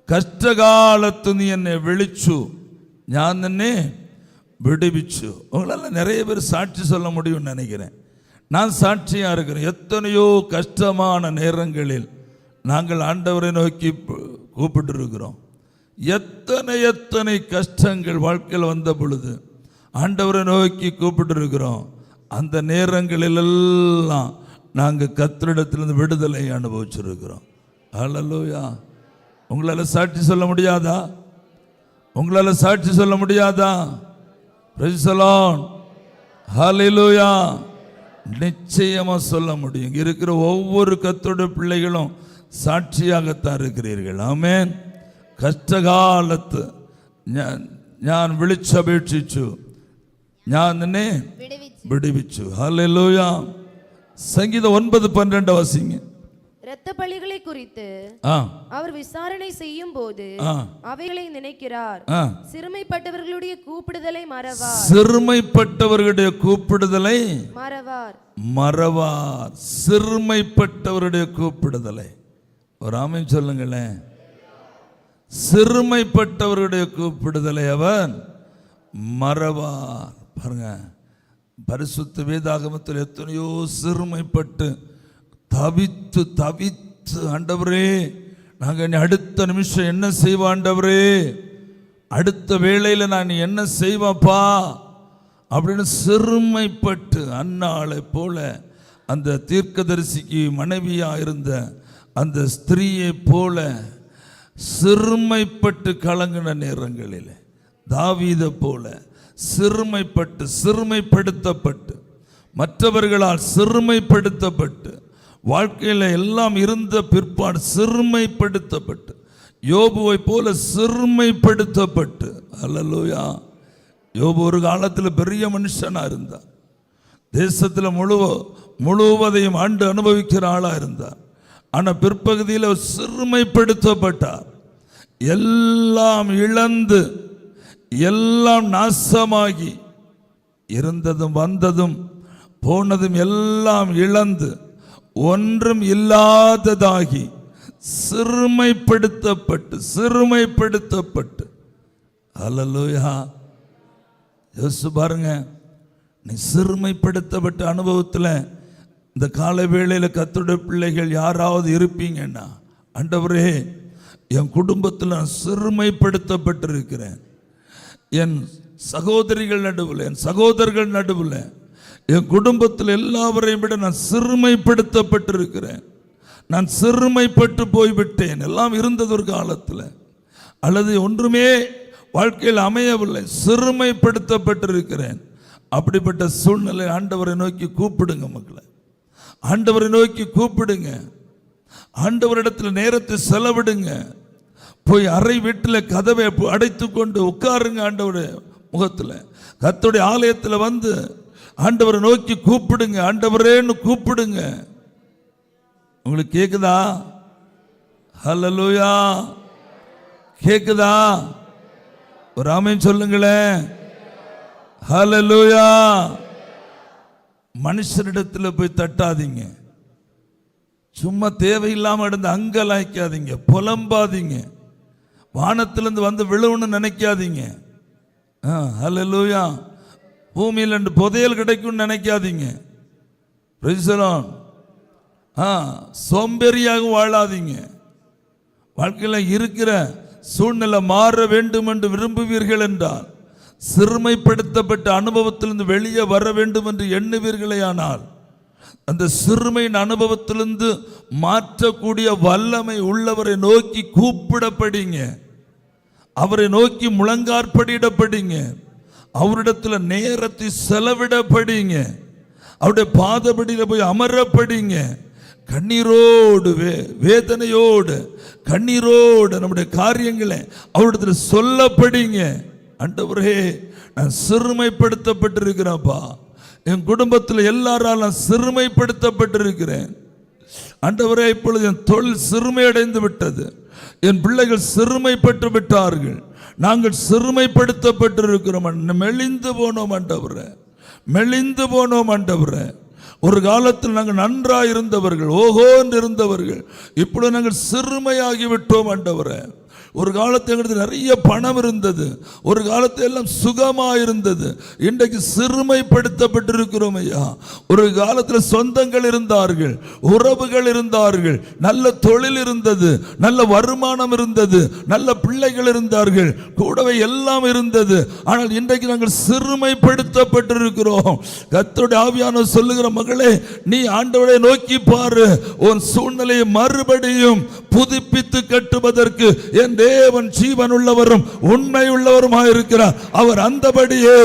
கஷ்டகாலத்து நீ என்னை விழிச்சு, நான் நின்னே விடுவிச்சு. உங்களால் நிறைய பேர் சாட்சி சொல்ல முடியும்னு நினைக்கிறேன். நான் சாட்சியாக இருக்கிறேன். எத்தனையோ கஷ்டமான நேரங்களில் நாங்கள் ஆண்டவரை நோக்கி கூப்பிட்டு இருக்கிறோம். எத்தனை கஷ்டங்கள் வாழ்க்கையில் வந்த பொழுது ஆண்டவரை நோக்கி கூப்பிட்டு இருக்கிறோம். அந்த நேரங்களிலெல்லாம் நாங்கள் கர்த்தரிடத்திலிருந்து விடுதலை அனுபவிச்சிருக்கிறோம். ஹல்லேலூயா. உங்களால் சாட்சி சொல்ல முடியாதா? உங்களால் சாட்சி சொல்ல முடியாதா? Praise the lord. ஹல்லேலூயா. நிச்சயமா சொல்ல முடியும். இங்க இருக்கிற ஒவ்வொரு கர்த்தருடைய பிள்ளைகளும் சாட்சியாகத்தான் இருக்கிறீர்கள். ஆமென். കഷ്ടകാലത്ത് ഞാൻ വിളിച്ചപേക്ഷിച്ചു, ഞാൻ നിന്നെ വിടുവിച്ചു. ഹല്ലേലൂയ. സംഗീതം 9:12 വാസിங்க. இரத்த பலிகளை குறித்து அவர் விசாரணை செய்யும் போது அவைகளை நினைக்கிறார். சிறுமைப்பட்டவர்களுடைய கூப்பிடுதலை மறவார். சிறுமைப்பட்டவர்களுடைய கூப்பிடுதலை மறவார். மறவார். சிறுமைப்பட்டவருடைய கூப்பிடுதலை. ஒரு ஆமென் சொல்லுங்களேன். சிறுமைப்பட்டவருடைய கூப்பிடுதலை அவர் மறவார். பாருங்க, பரிசுத்த வேதாகமத்தில் எத்தனையோ சிறுமைப்பட்டு தவித்து ஆண்டவரே நாங்கள் அடுத்த நிமிஷம் என்ன செய்வா, ஆண்டவரே அடுத்த வேளையில் நான் என்ன செய்வாப்பா அப்படின்னு சிறுமைப்பட்டு அன்னாளை போல அந்த தீர்க்கதரிசிக்கு மனைவியா இருந்த அந்த ஸ்திரீயை போல சிறுமைப்பட்டு கலங்கின நேரங்களில் தாவீதை போல சிறுமைப்படுத்தப்பட்டு மற்றவர்களால் சிறுமைப்படுத்தப்பட்டு வாழ்க்கையில் எல்லாம் இருந்த பிற்பாடு சிறுமைப்படுத்தப்பட்டு யோபுவை போல சிறுமைப்படுத்தப்பட்டு. அல்லேலூயா. யோபு ஒரு காலத்தில் பெரிய மனுஷனா இருந்தார். தேசத்தில் முழுவதையும் ஆண்டு அனுபவிக்கிற ஆளா இருந்தார். ஆனால் பிற்பகுதியில் சிறுமைப்படுத்தப்பட்டார். எல்லாம் இழந்து எல்லாம் நாசமாகி இருந்ததும் வந்ததும் போனதும் எல்லாம் இழந்து ஒன்றும் இல்லாததாகி சிறுமைப்படுத்தப்பட்டு. அல்லேலூயா. யோசிச்சு பாருங்க, நீ சிறுமைப்படுத்தப்பட்ட அனுபவத்தில் இந்த கால வேளையில் கர்த்தருடைய பிள்ளைகள் யாராவது இருப்பீங்கன்னா, ஆண்டவரே என் குடும்பத்தில் நான் சிறுமைப்படுத்தப்பட்டிருக்கிறேன், என் சகோதரிகள் நடுவில் என் சகோதரர்கள் நடுவில் என் குடும்பத்தில் எல்லாவரையும் விட நான் சிறுமைப்படுத்தப்பட்டிருக்கிறேன், நான் சிறுமைப்பட்டு போய்விட்டேன். எல்லாம் இருந்தது ஒரு காலத்தில், அல்லது ஒன்றுமே வாழ்க்கையில் அமையவில்லை, சிறுமைப்படுத்தப்பட்டிருக்கிறேன். அப்படிப்பட்ட சூழ்நிலை ஆண்டவரை நோக்கி கூப்பிடுங்க மக்களை. ஆண்டவரை நோக்கி கூப்பிடுங்க. ஆண்டவரிடத்தில் நேரத்தை செலவிடுங்க. போய் அறை வீட்டில் கதவை அடைத்து கொண்டு உட்காருங்க. ஆண்டவருடைய முகத்தில் கர்த்தருடைய ஆலயத்தில் வந்து ஆண்டவரை நோக்கி கூப்பிடுங்க. ஆண்டவரேன்னு கூப்பிடுங்க. உங்களுக்கு கேக்குதா? ஹல்லேலூயா. கேக்குதா? ஒரு ஆமென் சொல்லுங்களேன். ஹல்லேலூயா. மனுஷரிடத்தில் போய் தட்டாதீங்க. சும்மா தேவையில்லாம இருந்து அங்கலாய்க்காதீங்க, புலம்பாதீங்க, வானத்திலிருந்து வந்து விழுவுன்னு நினைக்காதீங்க. ஹல்லேலூயா. பூமியில் ரெண்டு புதையல் கிடைக்கும்னு நினைக்காதீங்க. Praise the lord. சோம்பேறியாக வாழாதீங்க. வாழ்க்கையில் இருக்கிற சூழ்நிலை மாற வேண்டும் என்று விரும்புவீர்கள் என்றால், சிறுமைப்படுத்தப்பட்ட அனுபவத்திலிருந்து வெளியே வர வேண்டும் என்று எண்ணுவீர்களேயானால், அந்த சிறுமையின் அனுபவத்திலிருந்து மாற்றக்கூடிய வல்லமை உள்ளவரை நோக்கி கூப்பிடப்படுங்க. அவரை நோக்கி முழங்காற்படியிடப்படுங்க. அவரிடத்தில் நேரத்தை செலவிடப்படுங்க. அவருடைய பாதபடியில் போய் அமரப்படுங்க. கண்ணீரோடு வேதனையோடு கண்ணீரோடு நம்முடைய காரியங்களை அவரிடத்தில் சொல்லப்படுங்க. ஆண்டவரே நான் சிறுமைப்படுத்தப்பட்டிருக்கிறேன்ப்பா, என் குடும்பத்தில் எல்லாரால் நான் சிறுமைப்படுத்தப்பட்டிருக்கிறேன். ஆண்டவரே இப்பொழுது என் தொழில் சிறுமையடைந்து விட்டது, என் பிள்ளைகள் சிறுமைப்பட்டு விட்டார்கள், நாங்கள் சிறுமைப்படுத்தப்பட்டிருக்கிறோம், மெலிந்து போனோம் ஆண்டவரே, மெலிந்து போனோம் ஆண்டவரே. ஒரு காலத்தில் நாங்கள் நன்றாக இருந்தவர்கள், ஓஹோ என்று இருந்தவர்கள், இப்பொழுது நாங்கள் சிறுமையாகி விட்டோம் ஆண்டவரே. ஒரு காலத்தில் எங்களுக்கு நிறைய பணம் இருந்தது, ஒரு காலத்தில் எல்லாம் சுகமா இருந்தது. இன்றைக்கு சிறுமைப்படுத்தப்பட்டிருக்கிறோம் ஐயா. ஒரு காலத்தில் சொந்தங்கள் இருந்தார்கள், உறவுகள் இருந்தார்கள், நல்ல தொழில் இருந்தது, நல்ல வருமானம் இருந்தது, நல்ல பிள்ளைகள் இருந்தார்கள், கூடவே எல்லாம் இருந்தது. ஆனால் இன்றைக்கு நாங்கள் சிறுமைப்படுத்தப்பட்டிருக்கிறோம். கர்த்தருடைய ஆவியானவர் சொல்லுகிற, மகளே, நீ ஆண்டவரை நோக்கி பாரு. உன் சூழ்நிலையை மறுபடியும் புதுப்பித்து கட்டுவதற்கு என் தேவன் ஜீவன் உள்ளவரும் உண்மை உள்ளவருமாயிருக்கிறார். அவர் அந்தபடியே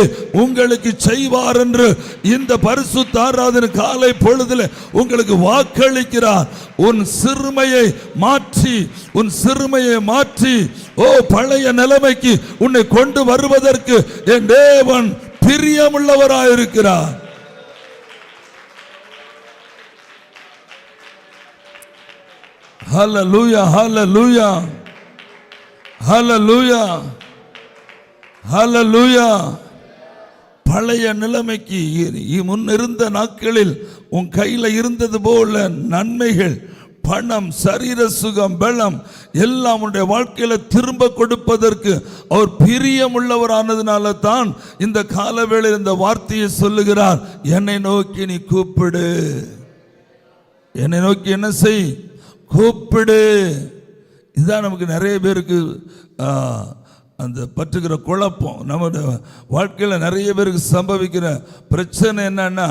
உங்களுக்கு செய்வார் என்று இந்த பரிசுத்த ஆராதனை காலை பொழுதில் உங்களுக்கு வாக்களிக்கிறார். உன் சிறுமையை மாற்றி பழைய நிலைமைக்கு உன்னை கொண்டு வருவதற்கு என் தேவன் பிரியமுள்ளவராயிருக்கிறார். ஹல்லேலூயா, ஹல்லேலூயா, ஹல்லேலூயா, ஹல்லேலூயா. பழைய நிலைமைக்கு முன் இருந்த நாட்களில் உன் கையில் இருந்தது போல நன்மைகள், பணம், சரீர சுகம், பலம் எல்லாம் உன்னுடைய வாழ்க்கையில திரும்ப கொடுப்பதற்கு அவர் பிரியமுள்ளவரானதுனால தான் இந்த காலவேளையில் இந்த வார்த்தையை சொல்லுகிறார். என்னை நோக்கி நீ கூப்பிடு, என்னை நோக்கி என்ன செய், கூப்பிடு. இதுதான் நமக்கு நிறைய பேருக்கு அந்த பற்றுகிற குழப்பம். நம்முடைய வாழ்க்கையில் நிறைய பேருக்கு சம்பவிக்கிற பிரச்சனை என்னன்னா,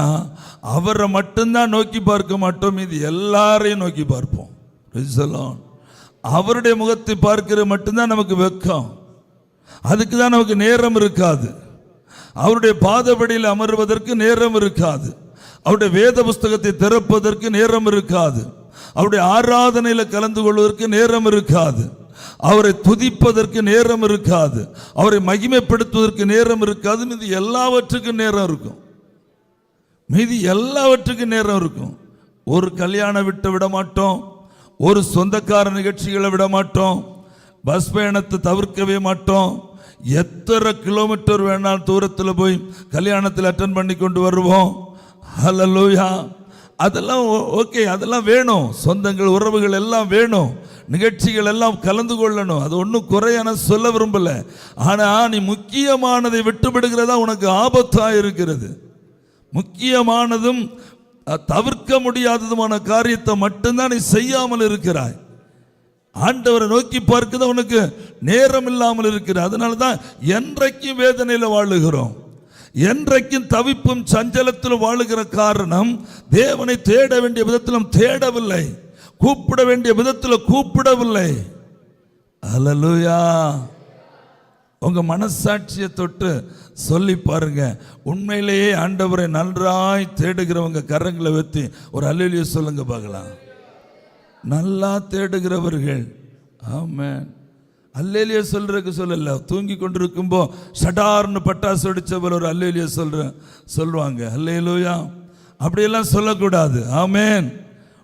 அவரை மட்டும்தான் நோக்கி பார்க்க மாட்டோம், இது எல்லாரையும் நோக்கி பார்ப்போம். அவருடைய முகத்தை பார்க்கிற மட்டும்தான் நமக்கு வெட்கம், அதுக்கு தான் நமக்கு நேரம் இருக்காது. அவருடைய பாதபடியில் அமர்வதற்கு நேரம் இருக்காது, அவருடைய வேத புஸ்தகத்தை திறப்பதற்கு நேரம் இருக்காது, அவருடைய ஆராதனையில் கலந்து கொள்வதற்கு நேரம் இருக்காது, அவரை துதிப்பதற்கு நேரம் இருக்காது, அவரை மகிமைப்படுத்துவதற்கு நேரம் இருக்காது. மீதி எல்லாவற்றுக்கும் நேரம் இருக்கும், ஒரு கல்யாணம் விட மாட்டோம், ஒரு சொந்தக்கார நிகழ்ச்சிகளை விட மாட்டோம், பஸ் பயணத்தை தவிர்க்கவே மாட்டோம். எத்தனை கிலோமீட்டர் வேணாலும் தூரத்தில் போய் கல்யாணத்தில் அட்டன் பண்ணி கொண்டு வருவோம். ஹல்லேலூயா. அதெல்லாம் ஓகே, அதெல்லாம் வேணும், சொந்தங்கள் உறவுகள் எல்லாம் வேணும், நிகழ்ச்சிகள் எல்லாம் கலந்து கொள்ளணும், அது ஒன்றும் குறையான சொல்ல விரும்பல. ஆனால் நீ முக்கியமானதை விட்டுவிடுகிறதா உனக்கு ஆபத்தாக இருக்கிறது. முக்கியமானதும் தவிர்க்க முடியாததுமான காரியத்தை மட்டும்தான் நீ செய்யாமல் இருக்கிறாய். ஆண்டவரை நோக்கி பார்க்கதான் உனக்கு நேரம் இல்லாமல் இருக்கிறது. அதனால தான் என்றைக்கும் வேதனையில் வாழுகிறோம், என்றைக்கும் தவிப்பும் சஞ்சலத்திலும் வாழுகிற காரணம், தேவனை தேட வேண்டிய விதத்திலும் தேடவில்லை, கூப்பிட வேண்டிய விதத்தில் கூப்பிடவில்லை. ஹல்லேலூயா. உங்க மனசாட்சியை தொட்டு சொல்லி பாருங்க, உண்மையிலேயே ஆண்டவரை நன்றாய் தேடுகிறவங்க கரங்களை வைத்து ஒரு அல்லேலூயா சொல்லுங்க பார்க்கலாம். நல்லா தேடுகிறவர்கள், ஆமென். அல்லேலூயா சொல்றதுக்கு சொல்லல, தூங்கி கொண்டிருக்கும்போ சடார்னு பட்டாசு அடிச்சவர் ஒரு அல்லேலூயா சொல்லுவாங்க. அல்லேலூயா அப்படியெல்லாம் சொல்லக்கூடாது. ஆமென்.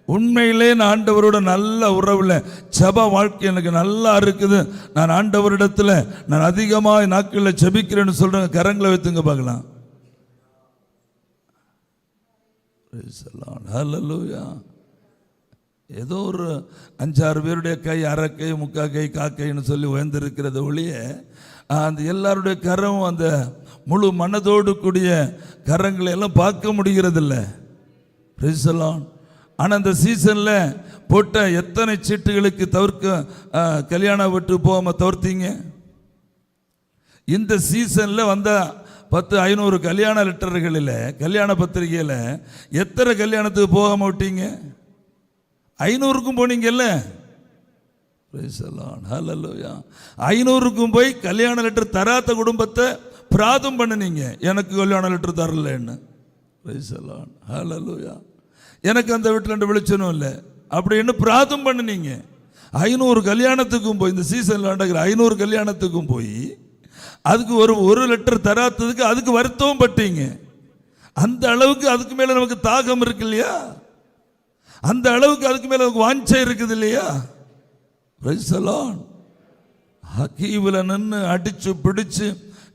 உண்மையிலே நான் ஆண்டவரோட நல்ல உறவுல ஜெப வாழ்க்கை எனக்கு நல்லா இருக்குது, நான் ஆண்டவரிடத்துல நான் அதிகமாக நாட்களில் ஜெபிக்கிறேன்னு சொல்றேங்க, கரங்களை வைத்துங்க பார்க்கலாம். ஹல்லேலூயா. ஏதோ ஒரு 5-6 பேருடைய கை, அரை கை, முக்கா கை, காக்கைன்னு சொல்லி உயர்ந்திருக்கிறது ஒழிய அந்த எல்லாருடைய கரம், அந்த முழு மனதோடு கூடிய கரங்களை எல்லாம் பார்க்க முடிகிறதில்ல. Price the Lord. ஆனால் அந்த சீசனில் போட்ட எத்தனை சீட்டுகளுக்கு கல்யாணம் விட்டு போகாம தவிர்த்தீங்க? இந்த சீசனில் வந்த 10-500 கல்யாண லெட்டர்களில், கல்யாண பத்திரிகையில் எத்தனை கல்யாணத்துக்கு போகாம விட்டீங்க? 500க்கும் போனீங்கல்ல. ஹல்லேலூயா. 500க்கும் போய் கல்யாண லெட்டர் தராத குடும்பத்தை பிரார்த்தனை பண்ணினீங்க, எனக்கு கல்யாண லெட்டர் தரலன்னு. ஹல்லேலூயா. எனக்கு அந்த வீட்டில் விழிச்சனும் இல்லை அப்படின்னு பிரார்த்தனை பண்ணினீங்க. 500 கல்யாணத்துக்கும் போய், இந்த சீசனில் நடக்கிற 500 கல்யாணத்துக்கும் போய் அதுக்கு ஒரு லெட்டர் தராததுக்கு அதுக்கு வருத்தமும் பட்டீங்க. அந்த அளவுக்கு அதுக்கு மேலே நமக்கு தாகம் இருக்கு இல்லையா? அந்த அளவுக்கு அதுக்கு மேலே நமக்கு வாஞ்சை இருக்குது இல்லையா? Price the Lord. ஹக்கீவில் நின்று அடிச்சு பிடிச்சு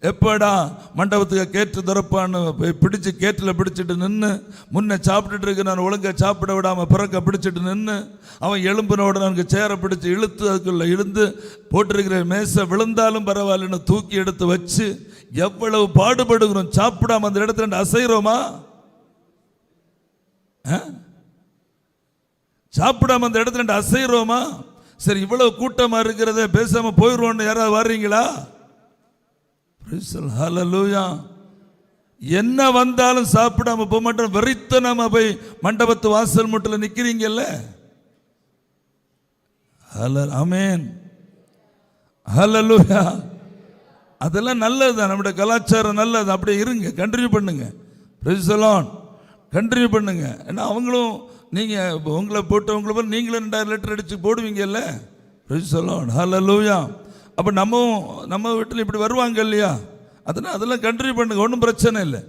எப்படா மண்டபத்துக்கு கேட்டு திறப்பான்னு பிடிச்சு கேட்டில் பிடிச்சிட்டு நின்று முன்ன சாப்பிட்டுட்டு இருக்கு நான் ஒழுங்கா சாப்பிட விடாமல் பிறக்க பிடிச்சிட்டு நின்று அவன் எலும்பினோட எனக்கு சேரை பிடிச்சி இழுத்து அதுக்குள்ள இழுந்து போட்டிருக்கிற மேசை விழுந்தாலும் பரவாயில்லன்னு தூக்கி எடுத்து வச்சு எவ்வளவு பாடுபடுகிறோம். சாப்பிடாம அந்த இடத்துல அசைகிறோமா? சாப்பிடாம அந்த இடத்துல அசைகிறோமா? சரி, இவ்வளவு கூட்டமா இருக்கிறத பேசாம போயிடுவோன்னு யாராவது வர்றீங்களா? ஹல்லேலூயா. என்ன வந்தாலும் சாப்பிடாம போக மாட்டோம். வெறித்தனமா போய் மண்டபத்து வாசல் முட்டில் நிக்கிறீங்கல்ல. ஆமென், ஹல்லேலூயா. அதெல்லாம் நல்லதுதான், நம்முடைய கலாச்சாரம் நல்லது. அப்படியே இருங்க, கண்டினியூ பண்ணுங்க. பிரைஸ் தி லார்ட், கண்டினியூ பண்ணுங்க. ஏன்னா அவங்களும் நீங்க உங்களை போட்டவங்களை நீங்களும் 2000 லிட்டர் அடிச்சு போடுவீங்கல்ல. பிரைஸ் தி லார்ட், ஹல்லேலூயா. அப்போ நம்ம வீட்டில் இப்படி வருவாங்க இல்லையா, அதெல்லாம் கண்டினியூ பண்ணுங்க, ஒன்றும் பிரச்சனை இல்லை.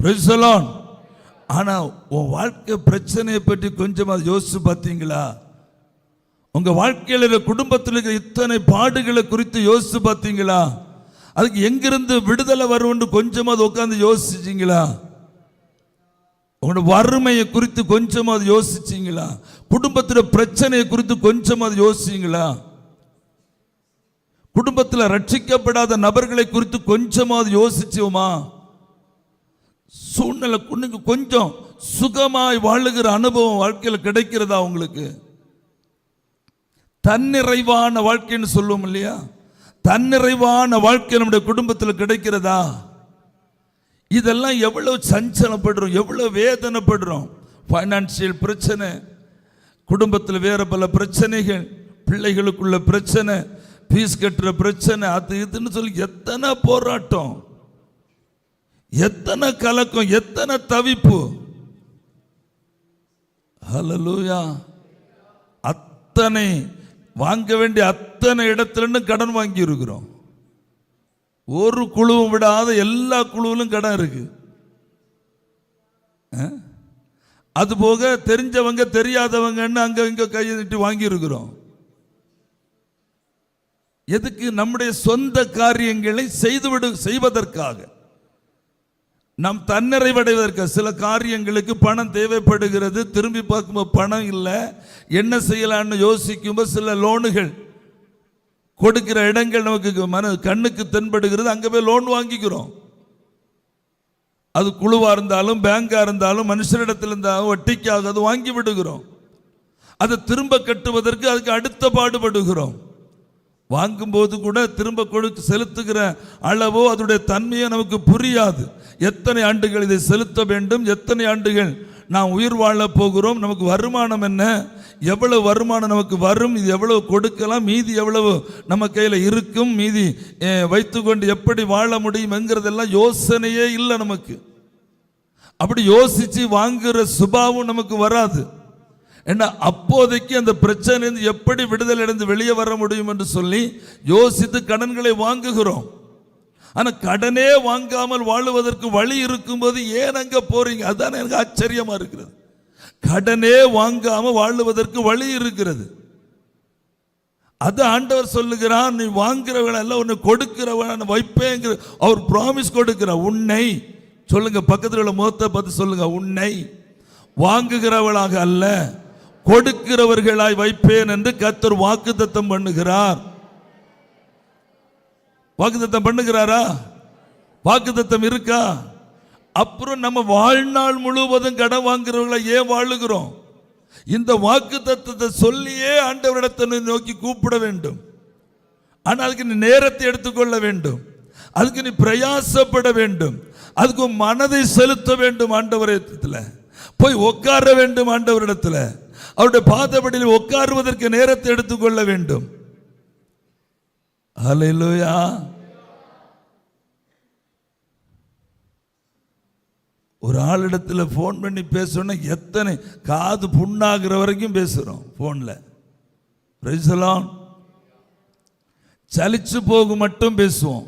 Price the Lord. ஆனால் உன் வாழ்க்கை பிரச்சனையை பற்றி கொஞ்சமாக யோசிச்சு பார்த்தீங்களா? உங்கள் வாழ்க்கையில் குடும்பத்தில் இருக்கிற இத்தனை பாடுகளை குறித்து யோசிச்சு பார்த்தீங்களா? அதுக்கு எங்கிருந்து விடுதலை வரும்னு கொஞ்சமாவது உட்காந்து யோசிச்சிங்களா? உங்களோட வறுமையை குறித்து கொஞ்சமாவது யோசிச்சிங்களா? குடும்பத்தில் பிரச்சனையை குறித்து கொஞ்சமாவது யோசிச்சிங்களா? குடும்பத்தில் ரட்சிக்கப்படாத நபர்களை குறித்து கொஞ்சமாவது யோசிச்சோமா? சூழ்நிலை கொஞ்சம் சுகமாய் வாழுகிற அனுபவம் வாழ்க்கையில் கிடைக்கிறதா உங்களுக்கு? தன்னிறைவான வாழ்க்கைன்னு சொல்லுவோம் இல்லையா, தன்னிறைவான வாழ்க்கை நம்முடைய குடும்பத்தில் கிடைக்கிறதா? இதெல்லாம் எவ்வளவு சஞ்சலப்படுறோம், எவ்வளவு வேதனைப்படுறோம். ஃபைனான்சியல் பிரச்சனை, குடும்பத்தில் வேற பல பிரச்சனைகள், பிள்ளைகளுக்குள்ள பிரச்சனை, ஃபீஸ் கட்டுற பிரச்சனை, அது இதுன்னு சொல்லி எத்தனை போராட்டம், எத்தனை கலக்கம், எத்தனை தவிப்பு. ஹல்லேலூயா. அத்தனை வாங்க வேண்டிய அத்தனை இடத்துல கடன் வாங்கி இருக்கிறோம். ஒரு குழுவும் விடாத எல்லா குழுவிலும் கடன் இருக்கு. அது போக தெரிஞ்சவங்க தெரியாதவங்கன்னு அங்க இங்க கையை நீட்டி வாங்கி இருக்கிறோம். எதுக்கு? நம்முடைய சொந்த காரியங்களை செய்வதற்காக, நாம் தன்னிறைவடைவதற்காக. சில காரியங்களுக்கு பணம் தேவைப்படுகிறது, திரும்பி பார்க்கும்போது பணம் இல்லை, என்ன செய்யலான்னு யோசிக்கும்போது சில லோனுகள் கொடுக்கிற இடங்கள் நமக்கு கண்ணுக்கு தென்படுகிறது, அங்கே போய் லோன் வாங்கிக்கிறோம். அது குழுவாக இருந்தாலும் பேங்காக இருந்தாலும் மனுஷனிடத்தில் இருந்தாலும் வட்டிக்காக அது வாங்கி விடுகிறோம். அதை திரும்ப கட்டுவதற்கு அதுக்கு அடுத்த பாடுபடுகிறோம். வாங்கும்போது கூட திரும்ப கொடுத்து செலுத்துகிற அளவோ அதனுடைய தன்மையோ நமக்கு புரியாது. எத்தனை ஆண்டுகள் இதை செலுத்த வேண்டும், எத்தனை ஆண்டுகள் நாம் உயிர் வாழ போகிறோம், நமக்கு வருமானம் என்ன, எவ்வளவு வருமானம் நமக்கு வரும், இது எவ்வளவு கொடுக்கலாம், மீதி எவ்வளவு நம்ம கையில் இருக்கும், மீதி வைத்துக்கொண்டு எப்படி வாழ முடியும் என்கிறதெல்லாம் யோசனையே இல்லை நமக்கு. அப்படி யோசிச்சு வாங்குகிற சுபாவம் நமக்கு வராது. ஏன்னா அப்போதைக்கு அந்த பிரச்சனையிலிருந்து எப்படி விடுதலை அடைந்து வெளியே வர முடியும் என்று சொல்லி யோசித்து கடன்களை வாங்குகிறோம். ஆனால் கடனே வாங்காமல் வாழுவதற்கு வழி இருக்கும்போது ஏன் அங்கே போறீங்க? அதுதான் எனக்கு ஆச்சரியமா இருக்கிறது. கடனே வாங்காமல் வாழுவதற்கு வழி இருக்கிறது. அது ஆண்டவர் சொல்லுகிறார், நீ வாங்குறவன் அல்ல, உன்னை கொடுக்கிறவன் வைப்பேங்கிற அவர் பிராமிஸ் கொடுக்கிறார். உன்னை சொல்லுங்க, பக்கத்தில் உள்ள முகத்தை பார்த்து சொல்லுங்க, உன்னை வாங்குகிறவளாக அல்ல கொடுக்கிறவர்களாய் வைப்பேன் என்று கர்த்தர் வாக்குத்தத்தம் பண்ணுகிறார். வாக்குத்தத்தம் பண்ணுகிறாரா? வாக்குத்தத்தம் இருக்கா? அப்புறம் நம்ம வாழ்நாள் முழுவதும் கடன் வாங்குறவர்களை ஏன் வாழுகிறோம்? இந்த வாக்குத்தத்தத்தை சொல்லியே ஆண்டவரிடத்தை நோக்கி கூப்பிட வேண்டும். ஆனால் அதுக்கு நீ நேரத்தை எடுத்துக்கொள்ள வேண்டும், அதுக்கு நீ பிரயாசப்பட வேண்டும், அதுக்கு மனதை செலுத்த வேண்டும். ஆண்டவரிடத்தில் போய் உட்கார வேண்டும், ஆண்டவரிடத்தில் அவருடைய பாதபடியில் உட்காருவதற்கு நேரத்தை எடுத்துக்கொள்ள வேண்டும். ஹல்லேலூயா. ஒரு ஆளிடத்தில் ஃபோன் பண்ணி பேசணும்னா எத்தனை காது புண்ணாகிற வரைக்கும் பேசுகிறோம் ஃபோனில். Price the Lord. சலிச்சு போகும் மட்டும் பேசுவோம்.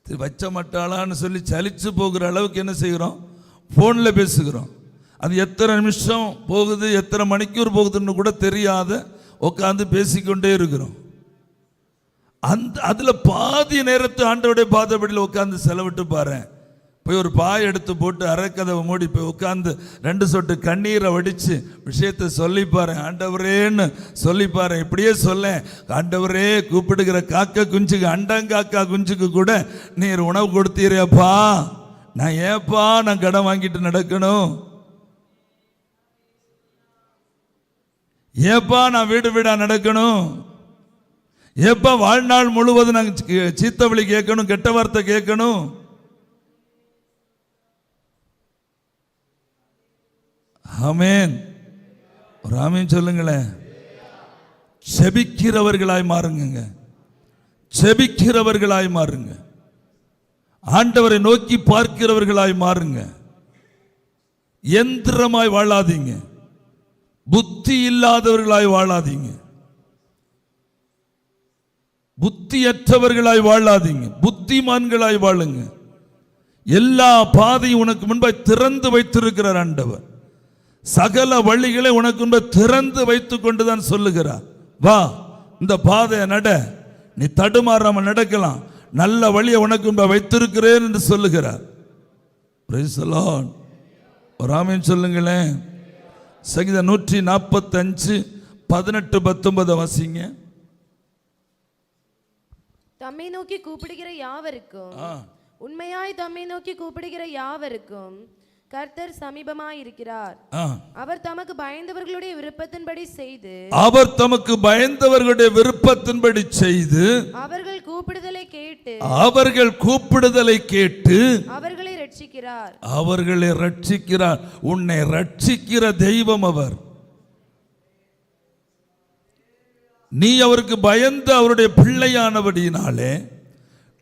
வச்ச மாட்டாளான்னு சொல்லி சலிச்சு போகிற அளவுக்கு என்ன செய்கிறோம்? ஃபோனில் பேசுகிறோம். அது எத்தனை நிமிஷம் போகுது, எத்தனை மணிக்கூர் போகுதுன்னு கூட தெரியாத உட்காந்து பேசிக்கொண்டே இருக்கிறோம். அதுல பாதி நேரத்தை ஆண்டவருடைய பாதபடியில் உட்கார்ந்து செலவிட்டு பாரு. போய் ஒரு பாய் எடுத்து போட்டு அரைக்கதவை மூடி போய் உட்கார்ந்து 2 சொட்டு கண்ணீரை வடிச்சு விஷயத்தை சொல்லிப்பாரு. ஆண்டவரேன்னு சொல்லிப்பாரு. இப்படியே சொல்ல, ஆண்டவரே, கூப்பிடுகிற காக்கா குஞ்சுக்கு, அண்டங்காக்கா குஞ்சுக்கு கூட நீர் உணவு கொடுத்தீரப்பா, நான் ஏப்பா நான் கடன் வாங்கிட்டு நடக்கணும், ஏப்பா நான் வீடு வீடா நடக்கணும், ஏப்பா வாழ்நாள் முழுவதும் நாங்கள் சீத்தவழி கேட்கணும், கெட்ட வார்த்தை கேட்கணும். ஆமென். ஒரு ஆமென் சொல்லுங்களேன். செபிக்கிறவர்களாய் மாறுங்க, செபிக்கிறவர்களாய் மாறுங்க, ஆண்டவரை நோக்கி பார்க்கிறவர்களாய் மாறுங்க. எந்திரமாய் வாழாதீங்க, புத்தி இல்லாதவர்களாய் வாழாதீங்க, புத்தியற்றவர்களாய் வாழாதீங்க, புத்திமான்களாய் வாழுங்க. எல்லா பாதையும் உனக்கு முன்பாய் திறந்து வைத்திருக்கிறார் ஆண்டவர். சகல வழிகளை உனக்கு முன்பு திறந்து வைத்துக் கொண்டுதான் சொல்லுகிறார், வா இந்த பாதையை நட, நீ தடுமாறாம நடக்கலாம், நல்ல வழியை உனக்கு முன்பு வைத்திருக்கிறேன் என்று சொல்லுகிறார். Price the Lord. ஒரு ஆமென் சொல்லுங்களேன். சங்கீதம் 145 18 19 வாசிங்க. தம்மை நோக்கி கூப்பிடுகிற யாவருக்கும், உண்மையாய் தம்மை நோக்கி கூப்பிடுகிற யாவருக்கும் கர்த்தர் சமீபமாய் இருக்கிறார். அவர் தமக்கு பயந்தவர்களுடைய விருப்பத்தின்படி செய்து, அவர் தமக்கு பயந்தவர்களுடைய விருப்பத்தின்படி செய்து, அவர்கள் கூப்பிடுதலை கேட்டு, அவர்கள் கூப்பிடுதலை கேட்டு அவர்களை ரட்சிக்கிறார். அவர்களை ரட்சிக்கிறார். உன்னை ரட்சிக்கிற தெய்வம் அவர். நீ அவருக்கு பயந்து அவருடைய பிள்ளையானபடியினாலே,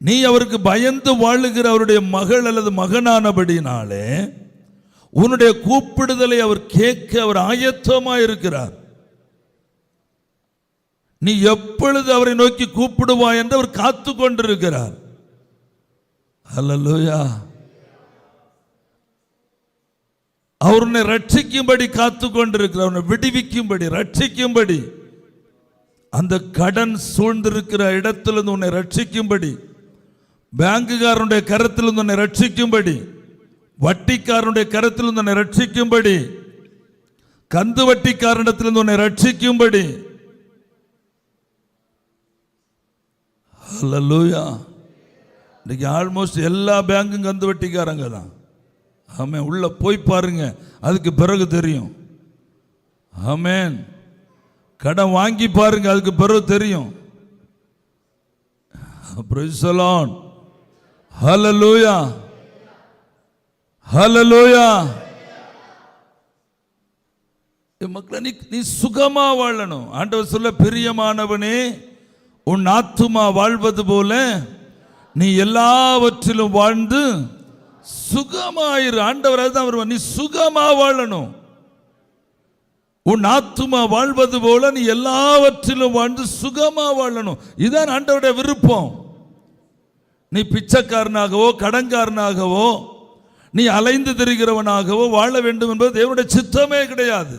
நீ அவருக்கு பயந்து வாழுகிற அவருடைய மகள் அல்லது மகனானபடியினாலே உன்னுடைய கூப்பிடுதலை அவர் கேட்க அவர் ஆயத்தமாய் இருக்கிறார். நீ எப்பொழுது அவரை நோக்கி கூப்பிடுவாய் என்று அவர் காத்து கொண்டிருக்கிறார். அல்லேலூயா. அவர் உன்னை ரட்சிக்கும்படி காத்து கொண்டிருக்கிறார், உன்னை விடுவிக்கும்படி, ரட்சிக்கும்படி, அந்த கடன் சூழ்ந்திருக்கிற இடத்திலிருந்து உன்னை ரட்சிக்கும்படி, பேங்குகாரனுடைய கரத்திலிருந்து உன்னை ரட்சிக்கும்படி, வட்டிக்காரனுடைய கரத்திலிருந்து உன்னை ரட்சிக்கும்படி, கந்து வட்டிக்காரனிடத்திலிருந்து உன்னை ரட்சிக்கும்படி. ஹல்லேலூயா. இன்னைக்கு ஆல்மோஸ்ட் எல்லா பேங்கும் கந்து வட்டிக்காரங்க தான். ஆமென். உள்ள போய் பாருங்க, அதுக்கு பிறகு தெரியும். ஆமென். கடன் வாங்கி பாருங்க, அதுக்கு பிறகு தெரியும். Praise the lord. Hallelujah, hallelujah. மக்களே, நீ சுகமா வாழணும். ஆண்டவர் சொல்ல, பிரியமானவனே, உன் ஆத்துமா வாழ்வது போல நீ எல்லாவற்றிலும் வாழ்ந்து சுகமாயிரு. ஆண்டவர் அதுதான் வருவார். நீ சுகமா வாழணும். உன் ஆத்துமா வாழ்வது போல நீ எல்லாவற்றிலும் வாழ்ந்து சுகமா வாழணும். இதுதான் ஆண்டவருடைய விருப்பம். நீ பிச்சைக்காரனாகவோ கடன்காரனாகவோ நீ அலைந்து திரிகிறவனாகவோ வாழ வேண்டும் என்பது தேவனுடைய சித்தமே கிடையாது.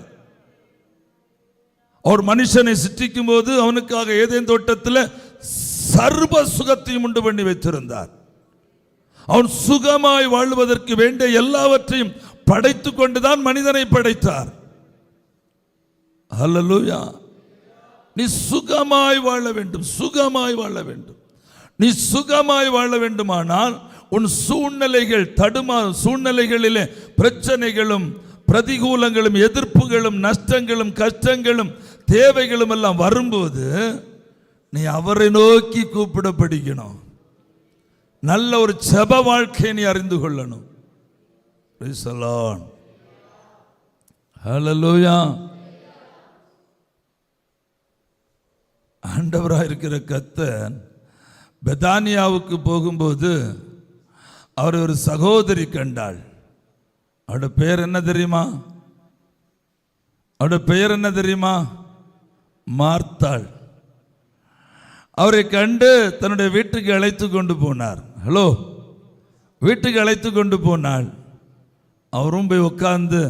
அவர் மனுஷனை சிற்றிக்கும் போது அவனுக்காக ஏதேன் தோட்டத்தில் சர்வ சுகத்தையும் உண்டு பண்ணி வைத்திருந்தார். அவன் சுகமாய் வாழ்வதற்கு வேண்டிய எல்லாவற்றையும் படைத்து கொண்டுதான் மனிதனை படைத்தார். ஹல்லேலூயா. நீ சுகமாய் வாழ வேண்டும், சுகமாய் வாழ வேண்டும். நீ சுகமாய் வாழ வேண்டுமானால் உன் சூழ்நிலைகளிலே பிரச்சனைகளும் பிரதிகூலங்களும் எதிர்ப்புகளும் நஷ்டங்களும் கஷ்டங்களும் தேவைகளும் எல்லாம் வரும்போது நீ அவரை நோக்கி கூப்பிட படிக்கணும். நல்ல ஒரு ஜெப வாழ்க்கையை நீ அறிந்து கொள்ளணும். Praise the lord. ஹல்லேலூயா. ஆண்டவராக இருக்கிற கர்த்தர் பெதானியாவுக்கு போகும்போது அவர் ஒரு சகோதரி கண்டாள். அவருடைய பெயர் என்ன தெரியுமா? அவருடைய பெயர் என்ன தெரியுமா? மார்த்தாள். அவரை கண்டு தன்னுடைய வீட்டுக்கு அழைத்து கொண்டு போனார். ஹலோ, வீட்டுக்கு அழைத்து கொண்டு போனாள். அவரும் போய் உட்கார்ந்து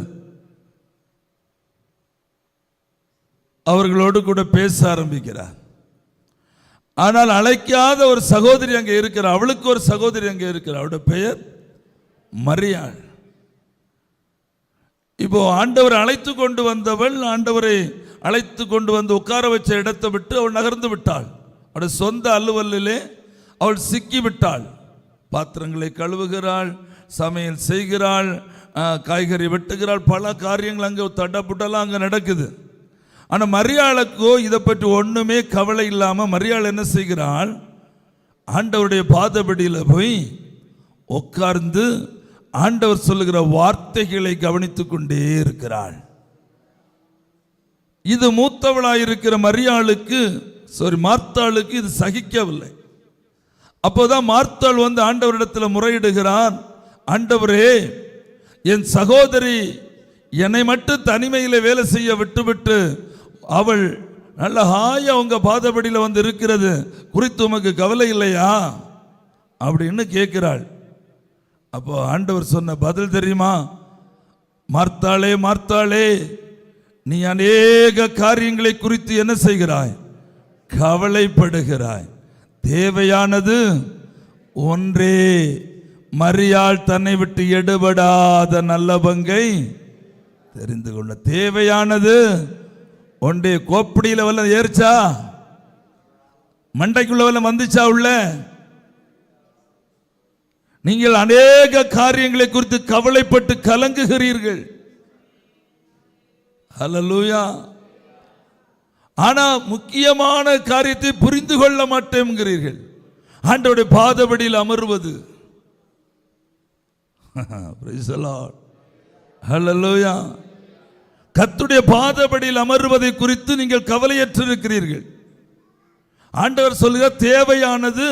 அவர்களோடு கூட பேச ஆரம்பிக்கிறார். ஆனால் அழைக்காத ஒரு சகோதரி அங்கே இருக்கிறார். அவளுக்கு ஒரு சகோதரி அங்கே இருக்கிறார். அவருடைய பெயர் மரியாள். இப்போ ஆண்டவர் அழைத்து கொண்டு வந்தவள், ஆண்டவரை அழைத்து கொண்டு வந்து உட்கார வச்ச இடத்தை விட்டு அவள் நகர்ந்து விட்டாள். அவருடைய சொந்த அலுவலிலே அவள் சிக்கி விட்டாள். பாத்திரங்களை கழுவுகிறாள், சமையல் செய்கிறாள், காய்கறி வெட்டுகிறாள், பல காரியங்கள் அங்கே தடப்புட்டெல்லாம் அங்கே நடக்குது. ஆனால் மரியாளுக்கோ இதை பற்றி ஒன்றுமே கவலை இல்லாமல் மரியாள் என்ன செய்கிறாள், ஆண்டவருடைய பாதபடியில் போய் உட்கார்ந்து ஆண்டவர் சொல்லுகிற வார்த்தைகளை கவனித்துக் கொண்டே இருக்கிறாள். இது மூத்தவளாயிருக்கிற மரியாளுக்கு மார்த்தாளுக்கு இது சகிக்கவில்லை. அப்போதான் மார்த்தாள் வந்து ஆண்டவரிடத்தில் முறையிடுகிறார், ஆண்டவரே, என் சகோதரி என்னை மட்டும் தனிமையில் வேலை செய்ய விட்டுவிட்டு அவள் நல்ல ஹாயா உங்க பாதபடியில் வந்து இருக்கிறது குறித்து உமக்கு கவலை இல்லையா அப்படின்னு கேட்கிறாள். அப்போ ஆண்டவர் சொன்ன பதில் தெரியுமா? மார்த்தாளே, மார்த்தாளே, நீ அநேக காரியங்களை குறித்து என்ன செய்கிறாய்? கவலைப்படுகிறாய். தேவையானது ஒன்றே. மரியாள் தன்னை விட்டு எடுபடாத நல்ல பங்கை தெரிந்து கொள்ள. தேவையானது ஒன்றே. கோப்படியில் வல்ல ஏறிச்சா? மண்டைக்குள்ள வல்ல வந்துச்சா? உள்ள நீங்கள் அநேக காரியங்களை குறித்து கவலைப்பட்டு கலங்குகிறீர்கள். ஹல்லேலூயா. ஆனா முக்கியமான காரியத்தை புரிந்து கொள்ள மாட்டேங்கிறீர்கள். ஆண்டவருடைய பாதபடியில் அமர்வது. Praise the lord. ஹல்லேலூயா. கர்த்தருடைய பாதபடியில் அமர்வதை குறித்து நீங்கள் கவலையற்றிருக்கிறீர்கள். ஆண்டவர் சொல்லுகிறார், தேவையானது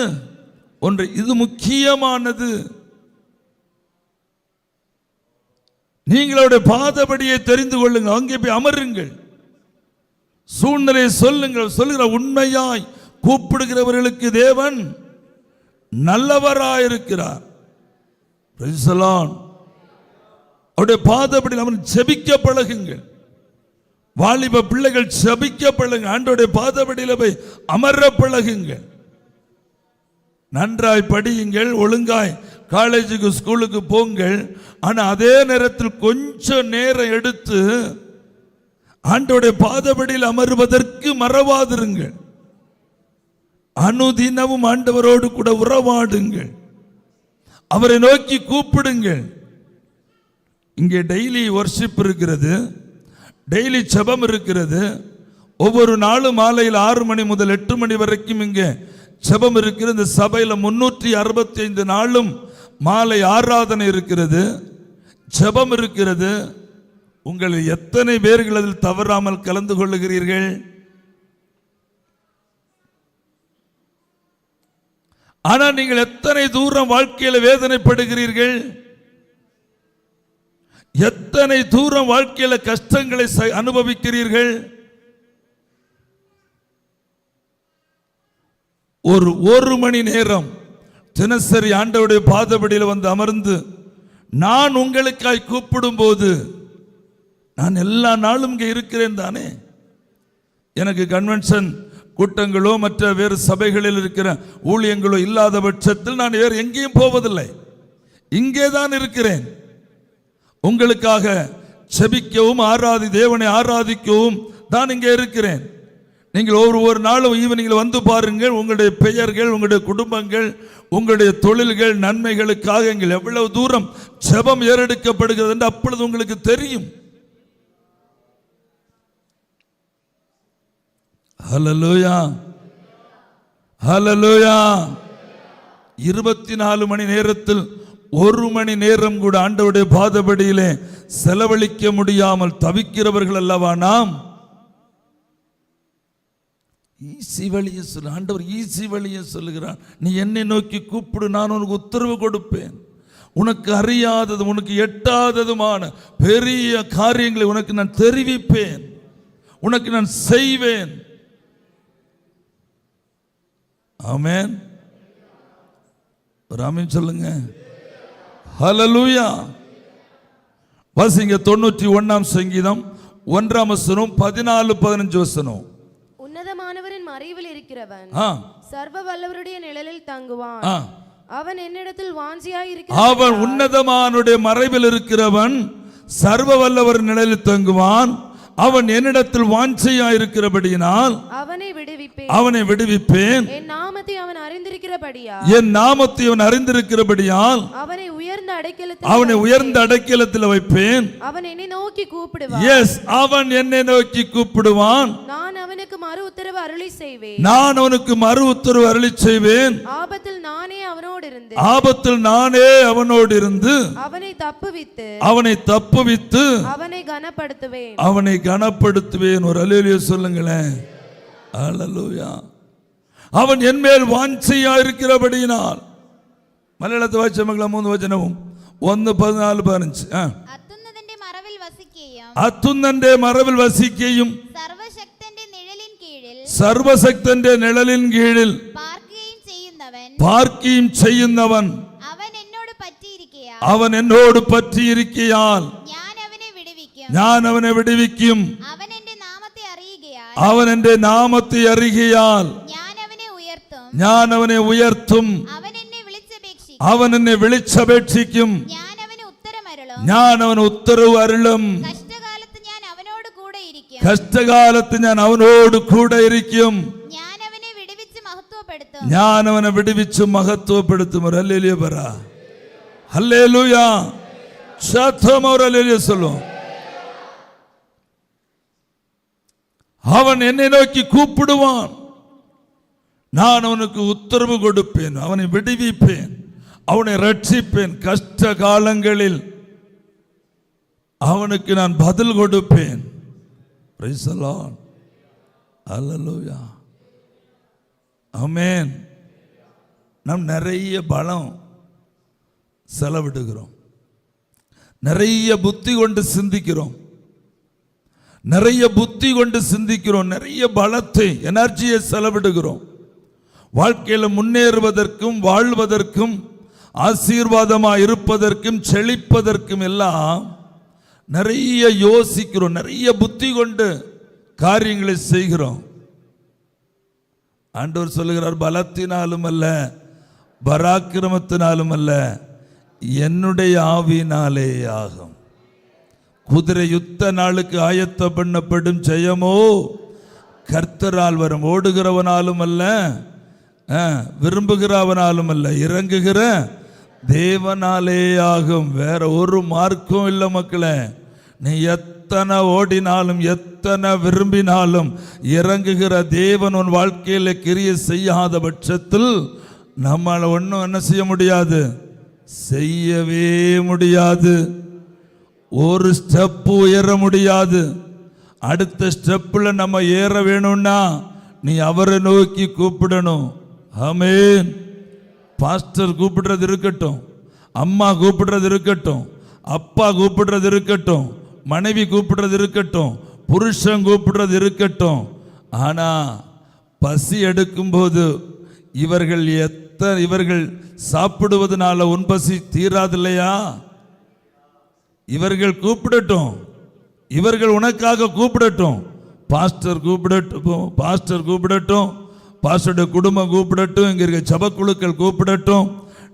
ஒன்று, இது முக்கியமானது. நீங்களுடைய பாதபடியை தெரிந்து கொள்ளுங்கள், அங்கே போய் அமருங்கள், சூழ்நிலையை சொல்லுங்கள். சொல்லுகிற உண்மையாய் கூப்பிடுகிறவர்களுக்கு தேவன் நல்லவராயிருக்கிறார். Price the Lord. அவருடைய பாதபடியில் அவன் ஜெபிக்க பழகுங்கள். வாலிப பிள்ளைகள் ஜெபிக்க பழகுங்க. ஆண்டவருடைய பாதபடியில் போய் அமர பழகுங்கள். நன்றாய் படியுங்கள், ஒழுங்காய் காலேஜுக்கு ஸ்கூலுக்கு போங்கள். ஆனால் அதே நேரத்தில் கொஞ்சம் நேரம் எடுத்து ஆண்டவருடைய பாதபடியில் அமர்வதற்கு மறவாதிருங்கள். அனுதினமும் ஆண்டவரோடு கூட உறவாடுங்கள், அவரை நோக்கி கூப்பிடுங்கள். இங்கே டெய்லி வர்ஷிப் இருக்கிறது, டெய்லி ஜெபம் இருக்கிறது. ஒவ்வொரு நாளும் மாலையில் 6 மணி முதல் 8 மணி வரைக்கும் இங்கே ஜெபம் இருக்கிறது. இந்த சபையில் 365 நாளும் மாலை ஆராதனை இருக்கிறது, ஜெபம் இருக்கிறது. உங்கள் எத்தனை பேர்கள் அதில் தவறாமல் கலந்து கொள்ளுகிறீர்கள்? ஆனால் நீங்கள் எத்தனை தூரம் வாழ்க்கையில் வேதனைப்படுகிறீர்கள்? எத்தனை தூரம் வாழ்க்கையில் கஷ்டங்களை அனுபவிக்கிறீர்கள்? ஒரு மணி நேரம் தினசரி ஆண்டவருடைய பாதபடியில் வந்து அமர்ந்து நான் உங்களுக்காய் கூப்பிடும் போது, நான் எல்லா நாளும் இங்கே இருக்கிறேன் தானே. எனக்கு கன்வென்ஷன் கூட்டங்களோ மற்ற வேறு சபைகளில் இருக்கிற ஊழியங்களோ இல்லாத பட்சத்தில் நான் வேறு எங்கேயும் போவதில்லை, இங்கே தான் இருக்கிறேன். உங்களுக்காக செபிக்கவும் தேவனை ஆராதிக்கவும் தான் இங்கே இருக்கிறேன். நீங்கள் ஒவ்வொரு நாளும் ஈவினிங்கில் வந்து பாருங்கள். உங்களுடைய பெயர்கள், உங்களுடைய குடும்பங்கள், உங்களுடைய தொழில்கள், நன்மைகளுக்காக எங்கள் எவ்வளவு தூரம் ஜெபம் ஏறெடுக்கப்படுகிறது என்று அப்பொழுது உங்களுக்கு தெரியும். ஹல்லேலூயா, ஹல்லேலூயா. 24 மணி நேரத்தில் 1 மணி நேரம் கூட ஆண்டவருடைய பாதபடியிலே செலவழிக்க முடியாமல் தவிக்கிறவர்கள் அல்லவா நாம். ஈசி வழியை சொல்ல ஆண்டவர் ஈசி வழியை சொல்லுகிறார். நீ என்னை நோக்கி கூப்பிடு, நான் உனக்கு உத்தரவு கொடுப்பேன். உனக்கு அறியாதது, உனக்கு எட்டாததுமான பெரிய காரியங்களை உனக்கு நான் தெரிவிப்பேன், உனக்கு நான் செய்வேன். ஆமென். ஒரு ஆமென் சொல்லுங்க. ஹல்லேலூயா. வாசிங்க 91ஆம் சங்கீதம் 1ஆம் வசனம் 14-15 வசனம். உன்னதமானவரின் மறைவில் இருக்கிற இருக்கிறவன் ஆ, சர்வ வல்லவருடைய நிழலில் தங்குவான். ஆ. அவன் என்னிடத்தில் வாஞ்சியாய் அவன் உன்னதமானுடைய மறைவில் இருக்கிறவன், சர்வ வல்லவர் நிழலில் தங்குவான். அவன் என்னிடத்தில் வாஞ்சையாயிருக்கிறபடியினால் அவனை விடுவிப்பேன். அவனை விடுவிப்பேன். என் நாமத்தை அவன் அறிந்திருக்கிறபடியா என் நாமத்தை அவன் அறிந்திருக்கிறபடியால் அவனை உயர்ந்த அடைக்கலத்தில் வைப்பேன். அவன் என்னை நோக்கி கூப்பிடுவான். எஸ், அவன் என்னை நோக்கி கூப்பிடுவான். நான் அவனுக்கு மறு உத்தரவு அருளி செய்வேன். நான் அவனுக்கு மறு உத்தரவு அருளி செய்வேன். ஆபத்தில் நானே அவனோடு இருந்து அவனை தப்புவித்து அவனை கனப்படுத்துவேன். ஒரு அல்லேலூயா சொல்லுங்களேன். அல்லேலூயா. அவன் என்மேல் வாஞ்சையா இருக்கிறபடியினால். மலையாளத்தை வாசிச்ச மகள 3 வசனமும் 1:14-15. അത്യുന്നതന്റെ മറവിൽ വസിക്കുകയും സർവശക്തന്റെ നിഴലിൻ കീഴിൽ പാർക്കുകയും ചെയ്യുന്നവൻ അവൻ എന്നോട് പറ്റിയിരിക്കയാൽ ഞാൻ അവനെ വിടുവിക്കും. അവൻ എന്റെ നാമത്തെ അറിയുകയാൽ ഞാൻ അവനെ ഉയർത്തും. അവൻ എന്നെ വിളിച്ചപേക്ഷിക്കും. ഞാൻ അവന് ഉത്തരവ് അരുളും. കഷ്ടകാലത്ത് ഞാൻ അവനോട് കൂടെ ഇരിക്കും. ഞാൻ അവനെ വിടുവിച്ച് മഹത്വപ്പെടുത്തും. ഒരു ഹല്ലേലൂയ പറ. ഹല്ലേലൂയ. ശബ്ദം ഒരു ഹല്ലേലൂയ சொல்லும். அவன் என்னை நோக்கி கூப்பிடுவான், நான் அவனுக்கு உத்தரவு கொடுப்பேன், அவனை விடுவிப்பேன், அவனை ரட்சிப்பேன். கஷ்ட காலங்களில் அவனுக்கு நான் பதில் கொடுப்பேன். Praise the Lord. Hallelujah. Amen. நாம் நிறைய பலம் செலவிடுகிறோம், நிறைய புத்தி கொண்டு சிந்திக்கிறோம், நிறைய பலத்தை, எனர்ஜியை செலவிடுகிறோம். வாழ்க்கையில் முன்னேறுவதற்கும் வாழ்வதற்கும் ஆசீர்வாதமாக இருப்பதற்கும் செழிப்பதற்கும் எல்லாம் நிறைய யோசிக்கிறோம், நிறைய புத்தி கொண்டு காரியங்களை செய்கிறோம். ஆண்டவர் சொல்லுகிறார், பலத்தினாலும் அல்ல பராக்கிரமத்தினாலும் அல்ல என்னுடைய ஆவியினாலே ஆகும். குதிரை யுத்த நாளுக்கு ஆயத்த பண்ணப்படும் ஜெயமோ கர்த்தரால் வரும். ஓடுகிறவனாலும் அல்ல விரும்புகிறவனாலும் அல்ல, இறங்குகிற தேவனாலே ஆகும். வேற ஒரு மார்க்கும் இல்லை மக்களே. நீ எத்தனை ஓடினாலும் எத்தனை விரும்பினாலும் இறங்குகிற தேவன் உன் வாழ்க்கையில் கிரியை செய்யாத பட்சத்தில் நம்மளால ஒன்றும் என்ன செய்ய முடியாது, செய்யவே முடியாது. ஒரு ஸ்டெப் உயர முடியாது. அடுத்த ஸ்டெப்பில் நம்ம ஏற வேணும்னா நீ அவரை நோக்கி கூப்பிடணும். ஆமென். பாஸ்டர் கூப்பிடுறது இருக்கட்டும், அம்மா கூப்பிடுறது இருக்கட்டும், அப்பா கூப்பிடுறது இருக்கட்டும், மனைவி கூப்பிடுறது இருக்கட்டும், புருஷன் கூப்பிடுறது இருக்கட்டும். ஆனா பசி எடுக்கும்போது இவர்கள் சாப்பிடுவதனால உன் பசி தீராது இல்லையா? இவர்கள் கூப்பிடட்டும், இவர்கள் உனக்காக கூப்பிடட்டும். பாஸ்டர் கூப்பிடட்டும், பாஸ்டருடைய குடும்பம் கூப்பிடட்டும், இங்க இருக்க ஜபக்குழுக்கள் கூப்பிடட்டும்,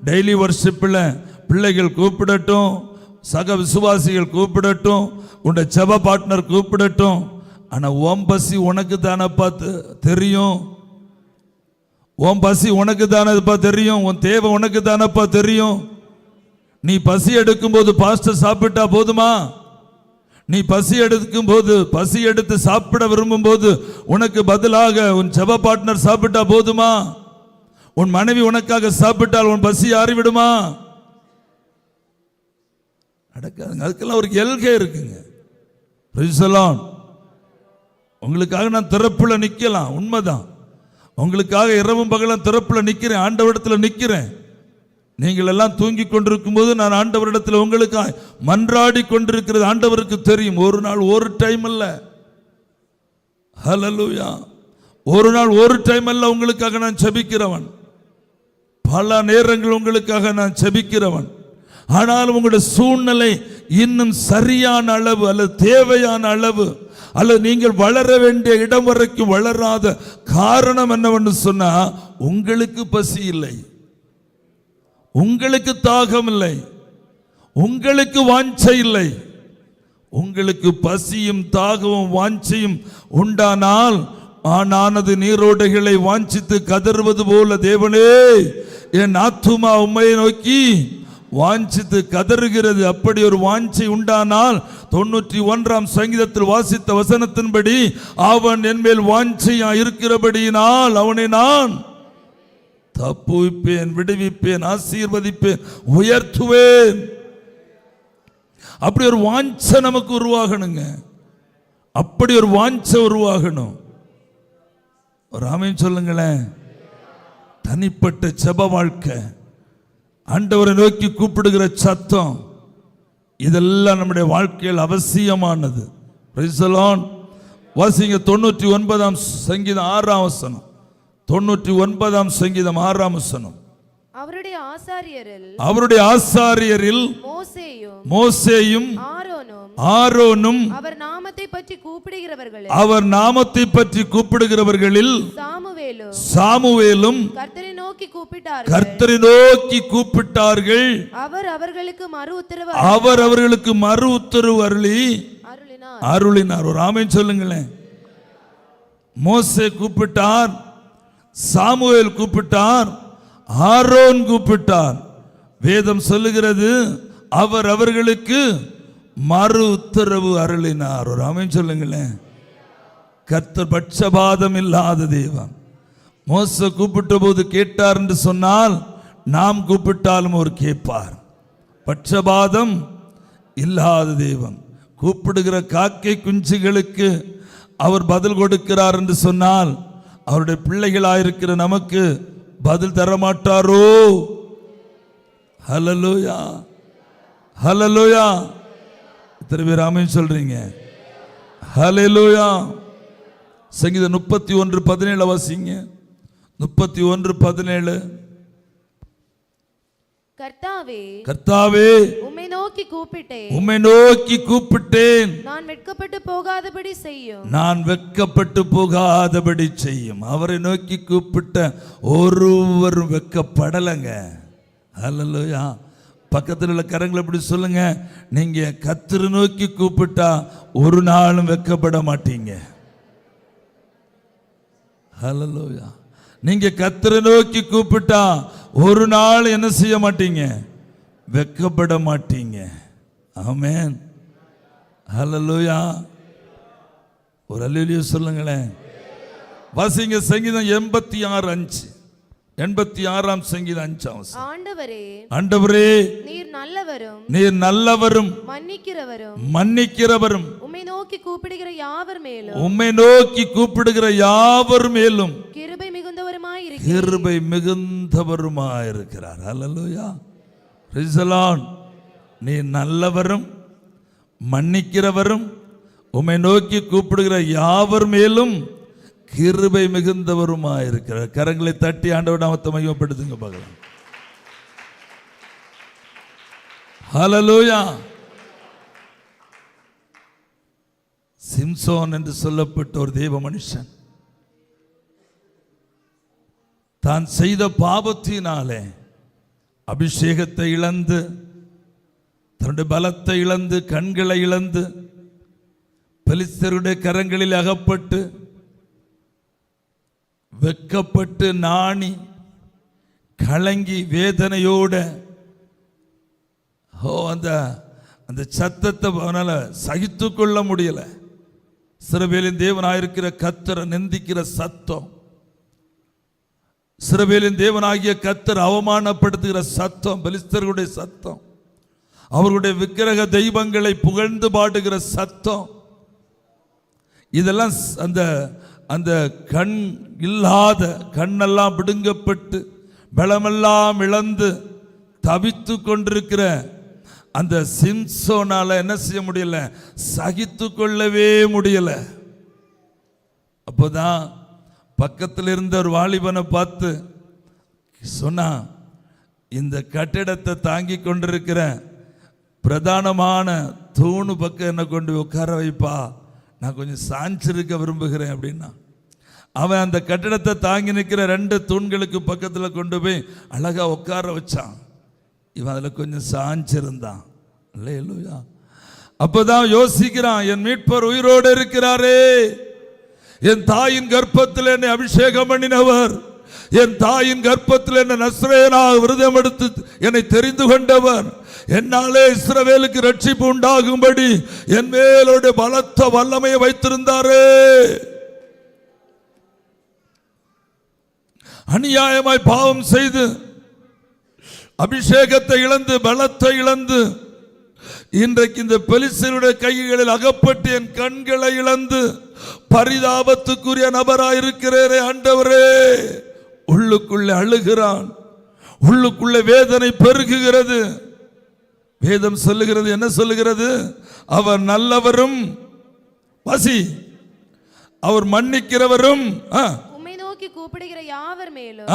டெய்லி வர்ஷிப்பில் பிள்ளைகள் கூப்பிடட்டும், சக விசுவாசிகள் கூப்பிடட்டும், உன்னுடைய ஜப பார்ட்னர் கூப்பிடட்டும். ஆனால் ஓம் பசி உனக்கு தானப்பா தெரியும், உன் பசி உனக்கு தானப்பா தெரியும், உன் தேவை உனக்கு தானப்பா தெரியும். நீ பசி எடுக்கும் போது பாஸ்டர் சாப்பிட்டா போதுமா? நீ பசி எடுத்து சாப்பிட விரும்பும் போது உனக்கு பதிலாக உன் ஜெப பார்ட்னர் சாப்பிட்டா போதுமா? உன் மனைவி உனக்காக சாப்பிட்டால் உன் பசி ஆறிவிடுமா? நடக்காதுங்க. அதுக்கெல்லாம் ஒரு எல்கை இருக்குங்க. Price the Lord. உங்களுக்காக நான் திறப்புல நிக்கலாம், உண்மைதான். உங்களுக்காக இரவும் பகலும் திறப்புல நிக்கிறேன், ஆண்டவரிடத்தில் நிக்கிறேன். நீங்கள் எல்லாம் தூங்கி கொண்டிருக்கும் போது நான் ஆண்டவரிடத்தில் உங்களுக்காக மன்றாடி கொண்டிருக்கிறது ஆண்டவருக்கு தெரியும். ஒரு நாள் ஒரு டைம் அல்ல. ஹல்லேலூயா. ஒரு நாள் ஒரு டைம் அல்ல உங்களுக்காக நான் ஜெபிக்கிறவன். பல நேரங்கள் உங்களுக்காக நான் ஜெபிக்கிறவன். ஆனாலும் உங்களுடைய சூழ்நிலை இன்னும் சரியான அளவு அல்லது தேவையான அளவு அல்லது நீங்கள் வளர வேண்டிய இடம் வரைக்கும் வளராத காரணம் என்னவென்று சொன்னா, உங்களுக்கு பசி இல்லை, உங்களுக்கு தாகம் இல்லை, உங்களுக்கு வாஞ்சை இல்லை. உங்களுக்கு பசியும் தாகமும் வாஞ்சையும் உண்டானால் ஆனானது நீரோடைகளை வாஞ்சித்து கதறுவது போல, தேவனே என் ஆத்துமா உம்மையை நோக்கி வாஞ்சித்து கதறுகிறது. அப்படி ஒரு வாஞ்சை உண்டானால் 91ஆம் சங்கீதத்தில் வாசித்த வசனத்தின்படி, அவன் என் மேல் வாஞ்சையா இருக்கிறபடியினால் அவனை நான் தப்புவிப்பேன், விடுவிப்பேன், ஆசீர்வதிப்பேன், உயர்த்துவேன். அப்படி ஒரு வாஞ்சை நமக்கு உருவாகணுங்க. அப்படி ஒரு வாஞ்சை உருவாகணும். ஒரு ஆமென் சொல்லுங்களேன். தனிப்பட்ட ஜெப வாழ்க்கை, ஆண்டவரை நோக்கி கூப்பிடுகிற சத்தம், இதெல்லாம் நம்முடைய வாழ்க்கையில் அவசியமானது. Price the Lord. வாசிங்க 99ஆம் சங்கீதம் 6ஆம் வசனம். 99ஆம் சங்கீதம் 6ஆம் வசனம். அவருடைய ஆசாரியரில் மோசேயும் ஆரோனும் அவர் நாமத்தை பற்றி கூப்பிடுகிறவர்களில் சாமுவேலும் கர்த்தரை நோக்கி கூப்பிட்டார்கள். அவர் அவர்களுக்கு மறு உத்தரவு அருளினார். ஒரு ஆமென் சொல்லுங்களேன். மோசே கூப்பிட்டார், சாமுவேல் கூப்பிட்டார், ஆரோன் கூப்பிட்டார். வேதம் சொல்லுகிறது அவர் அவர்களுக்கு மறு உத்தரவு அருளினார். ஒரு ஆமென் சொல்லுங்களேன். கர்த்தர் பட்சபாதம் இல்லாத தேவன். மோசே கூப்பிட்ட போது கேட்டார் என்று சொன்னால், நாம் கூப்பிட்டாலும் அவர் கேட்பார். பட்சபாதம் இல்லாத தேவன். கூப்பிடுகிற காக்கை குஞ்சுகளுக்கு அவர் பதில் கொடுக்கிறார் என்று சொன்னால், அவருடைய பிள்ளைகளாயிருக்கிற நமக்கு பதில் தர மாட்டாரோ? ஹல்லேலூயா, ஹல்லேலூயா. இத்தனை பேர் ஆமென் சொல்றீங்க. ஹல்லேலூயா. சங்கீதம் 31:17 வாசிங்க. 31:17. கர்த்தாவே உம்மை நோக்கி கூப்பிட்டேன், நான் வெட்கப்பட்டு போகாதபடி செய்யும். அவரை நோக்கி கூப்பிட்ட ஒருவரும் வெட்கப்படலைங்க. ஹல்லேலூயா. பக்கத்தில் உள்ள கரங்களை இப்படி சொல்லுங்க, நீங்க கர்த்தரை நோக்கி கூப்பிட்டா ஒரு நாளும் வெட்கப்பட மாட்டீங்க. ஹல்லேலூயா. நீங்க கர்த்தரை நோக்கி கூப்பிட்டா ஒரு நாள் என்ன செய்ய மாட்டீங்க? வெட்கப்பட மாட்டீங்க. ஆமென். ஹல்லேலூயா. ஒரு அல்லேலூயா சொல்லுங்களேன். வாசிங்க சங்கீதம் 86:5. 86ஆம் சங்கீதம் 5ஆம் வசனம். ஆண்டவரே நீர் நல்லவரும் மன்னிக்கிறவரும் உம்மை நோக்கி கூப்பிடுகிற யாவர் மேலும் கிருபை மிகுந்தவருமாயிருக்கிறார். ஹல்லேலூயா. Price the Lord. நீர் நல்லவரும் மன்னிக்கிறவரும் உம்மை நோக்கி கூப்பிடுகிற யாவர் மேலும் கிருபை மிகுந்தவருமாயிருக்கிறார். கரங்களை தட்டி ஆண்டவர் நாமத்தை மகிமைப்படுத்துங்க பார்க்கலாம். ஹல்லேலூயா. சிம்சோன் என்று சொல்லப்பட்ட ஒரு தேவ மனுஷன் தான் செய்த பாவத்தினாலே அபிஷேகத்தை இழந்து, தன்னுடைய பலத்தை இழந்து, கண்களை இழந்து, பெலிஸ்தருடைய கரங்களில் அகப்பட்டு, வெட்கப்பட்டு, நாணி, கலங்கி, வேதனையோட அந்த சத்தத்தை அவனால சகித்து கொள்ள முடியல. இஸ்ரவேலின் தேவனாயிருக்கிற கர்த்தரை நிந்திக்கிற சத்தம், இஸ்ரவேலின் தேவனாகிய கர்த்தர் அவமானப்படுத்துகிற சத்தம், பெலிஸ்தர்களுடைய சத்தம், அவர்களுடைய விக்கிரக தெய்வங்களை புகழ்ந்து பாடுகிற சத்தம், இதெல்லாம் அந்த கண் இல்லாத, கண்ணெல்லாம் பிடுங்கப்பட்டு பலமெல்லாம் இழந்து தவித்து கொண்டிருக்கிற அந்த சிம்சோனால என்ன செய்ய முடியல? சகித்து கொள்ளவே முடியல. அப்போதான் பக்கத்தில் இருந்த ஒரு வாலிபனை பார்த்து சொன்னா, இந்த கட்டிடத்தை தாங்கி கொண்டிருக்கிற பிரதானமான தூணு பக்கம் என்ன கொண்டு உட்கார வைப்பா, நான் கொஞ்சம் சாஞ்சிருக்க விரும்புகிறேன் அப்படின்னா அவன் அந்த கட்டிடத்தை தாங்கி நிற்கிற 2 தூண்களுக்கு பக்கத்தில் கொண்டு போய் அழகா உட்கார வச்சான். இவன் அதில் கொஞ்சம் சாஞ்சிருந்தான். அல்லேலூயா. அப்பதான் யோசிக்கிறான், என் மீட்பர் உயிரோடு இருக்கிறாரே, என் தாயின் கர்ப்பத்தில் என்னை அபிஷேகம் பண்ணினவர், என் தாயின் கர்ப்பத்தில் என்ன நஸ்ரேயனாக விரதம் எடுத்து என்னை தெரிந்து கொண்டவர், என்னாலே இஸ்ரவேலுக்கு ரட்சிப்பு உண்டாகும்படி என் மேலோட பலத்த வல்லமையை வைத்திருந்தாரே. அநியாயமாய் பாவம் செய்து அபிஷேகத்தை இழந்து பலத்தை இழந்து இன்றைக்கு இந்த பெலிஸ்தருடைய கைகளில் அகப்பட்டு என் கண்களை இழந்து பரிதாபத்துக்குரிய நபராயிருக்கிறேனே ஆண்டவரே. உள்ளுக்குள்ளே அழுகிறான், உள்ளுக்குள்ளே வேதனை பெருகுகிறது. வேதம் சொல்லுகிறது, என்ன சொல்லுகிறது? அவர் நல்லவரும் வசி, அவர் மன்னிக்கிறவரும், உம்மை நோக்கி கூப்பிடுகிற யாவர் மேலும்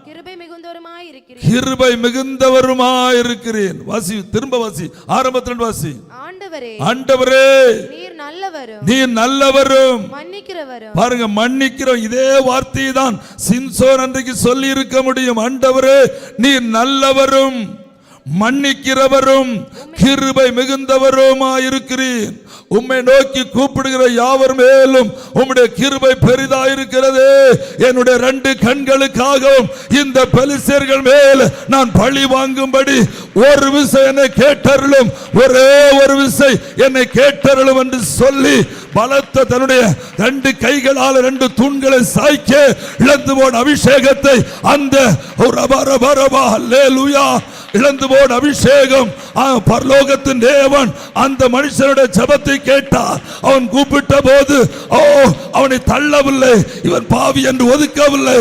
கிருபை மிகுந்தவருமாய் இருக்கிறீர். கிருபை மிகுந்தவருமாய் இருக்கிறேன். வாசி, திரும்ப வாசி, ஆரம்பத்தில் வாசி. ஆண்டவரே, ஆண்டவரே, நீர் நல்லவரும், நீர் நல்லவரும் மன்னிக்கிறவரும். பாருங்க, மன்னிக்கிறோம். இதே வார்த்தையை தான் சிம்சோன் அன்றைக்கு சொல்லி இருக்க முடியும். ஆண்டவரே, நீர் நல்லவரும் மன்னிக்கிறவரும் கிருபை மிகுந்தவருமாயிருக்கிறீர். உம்மை நோக்கி கூப்பிடுகிற யாவர் மேலும் உம்முடைய கிருபை பெரிதாயிருக்கிறது. என்னுடைய 2 கண்களுக்காகவும் இந்த பெலிஸ்தர்கள் மேல் நான் பழி வாங்கும்படி ஒரு விசை என்னை கேட்டருளும், ஒரே ஒரு விசை என்னை கேட்டருளும் என்று சொல்லி பலத்த தன்னுடைய 2 கைகளால் 2 தூண்களை சாய்க்க இழந்து போன அபிஷேகத்தை அந்த இழந்து போன அபிஷேகம் பரலோகத்தின் தேவன் அந்த மனுஷனுடைய ஜெபத்தை கேட்டார். அவன் கூப்பிட்ட போது அவனை தள்ளவில்லை, இவன் பாவி என்று ஒதுக்கவில்லை,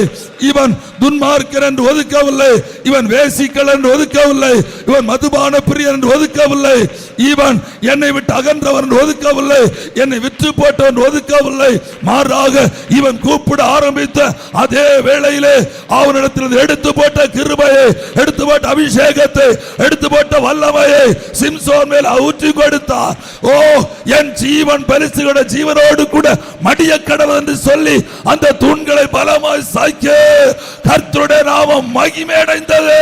இவன் துன்மார்க்கன் என்று ஒதுக்கவில்லை, இவன் வேசிக்கல் என்று ஒதுக்கவில்லை, இவன் மதுபான பிரியன் என்று ஒதுக்கவில்லை, இவன் என்னை விட்டு அகன்றவன் என்று ஒதுக்கவில்லை, என்னை விற்று போட்டவன் ஒதுக்கவில்லை. மாறாக இவன் கூப்பிட ஆரம்பித்த அதே வேளையிலே அவனிடத்தில் எடுத்து போட்ட கிருபையை, எடுத்து போட்ட அபிஷேகத்தை, எடுத்து போட்ட வல்லமையை சிம்சோன் மேல் ஊற்றி கொடுத்தார். என் ஜீவன் பெலிஸ்தருடைய ஜீவனோடு கூட மடிய கடவுள் என்று சொல்லி அந்த தூண்களை பலமாய் சாய்க்க கர்த்தருடைய நாமம் மகிமையடைந்தது.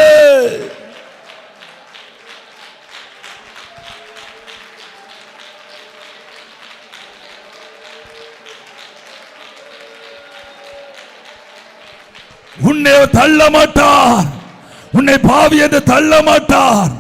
உன்னை தள்ள மாட்டார், உன்னை பாவி என்று தள்ள மாட்டார்,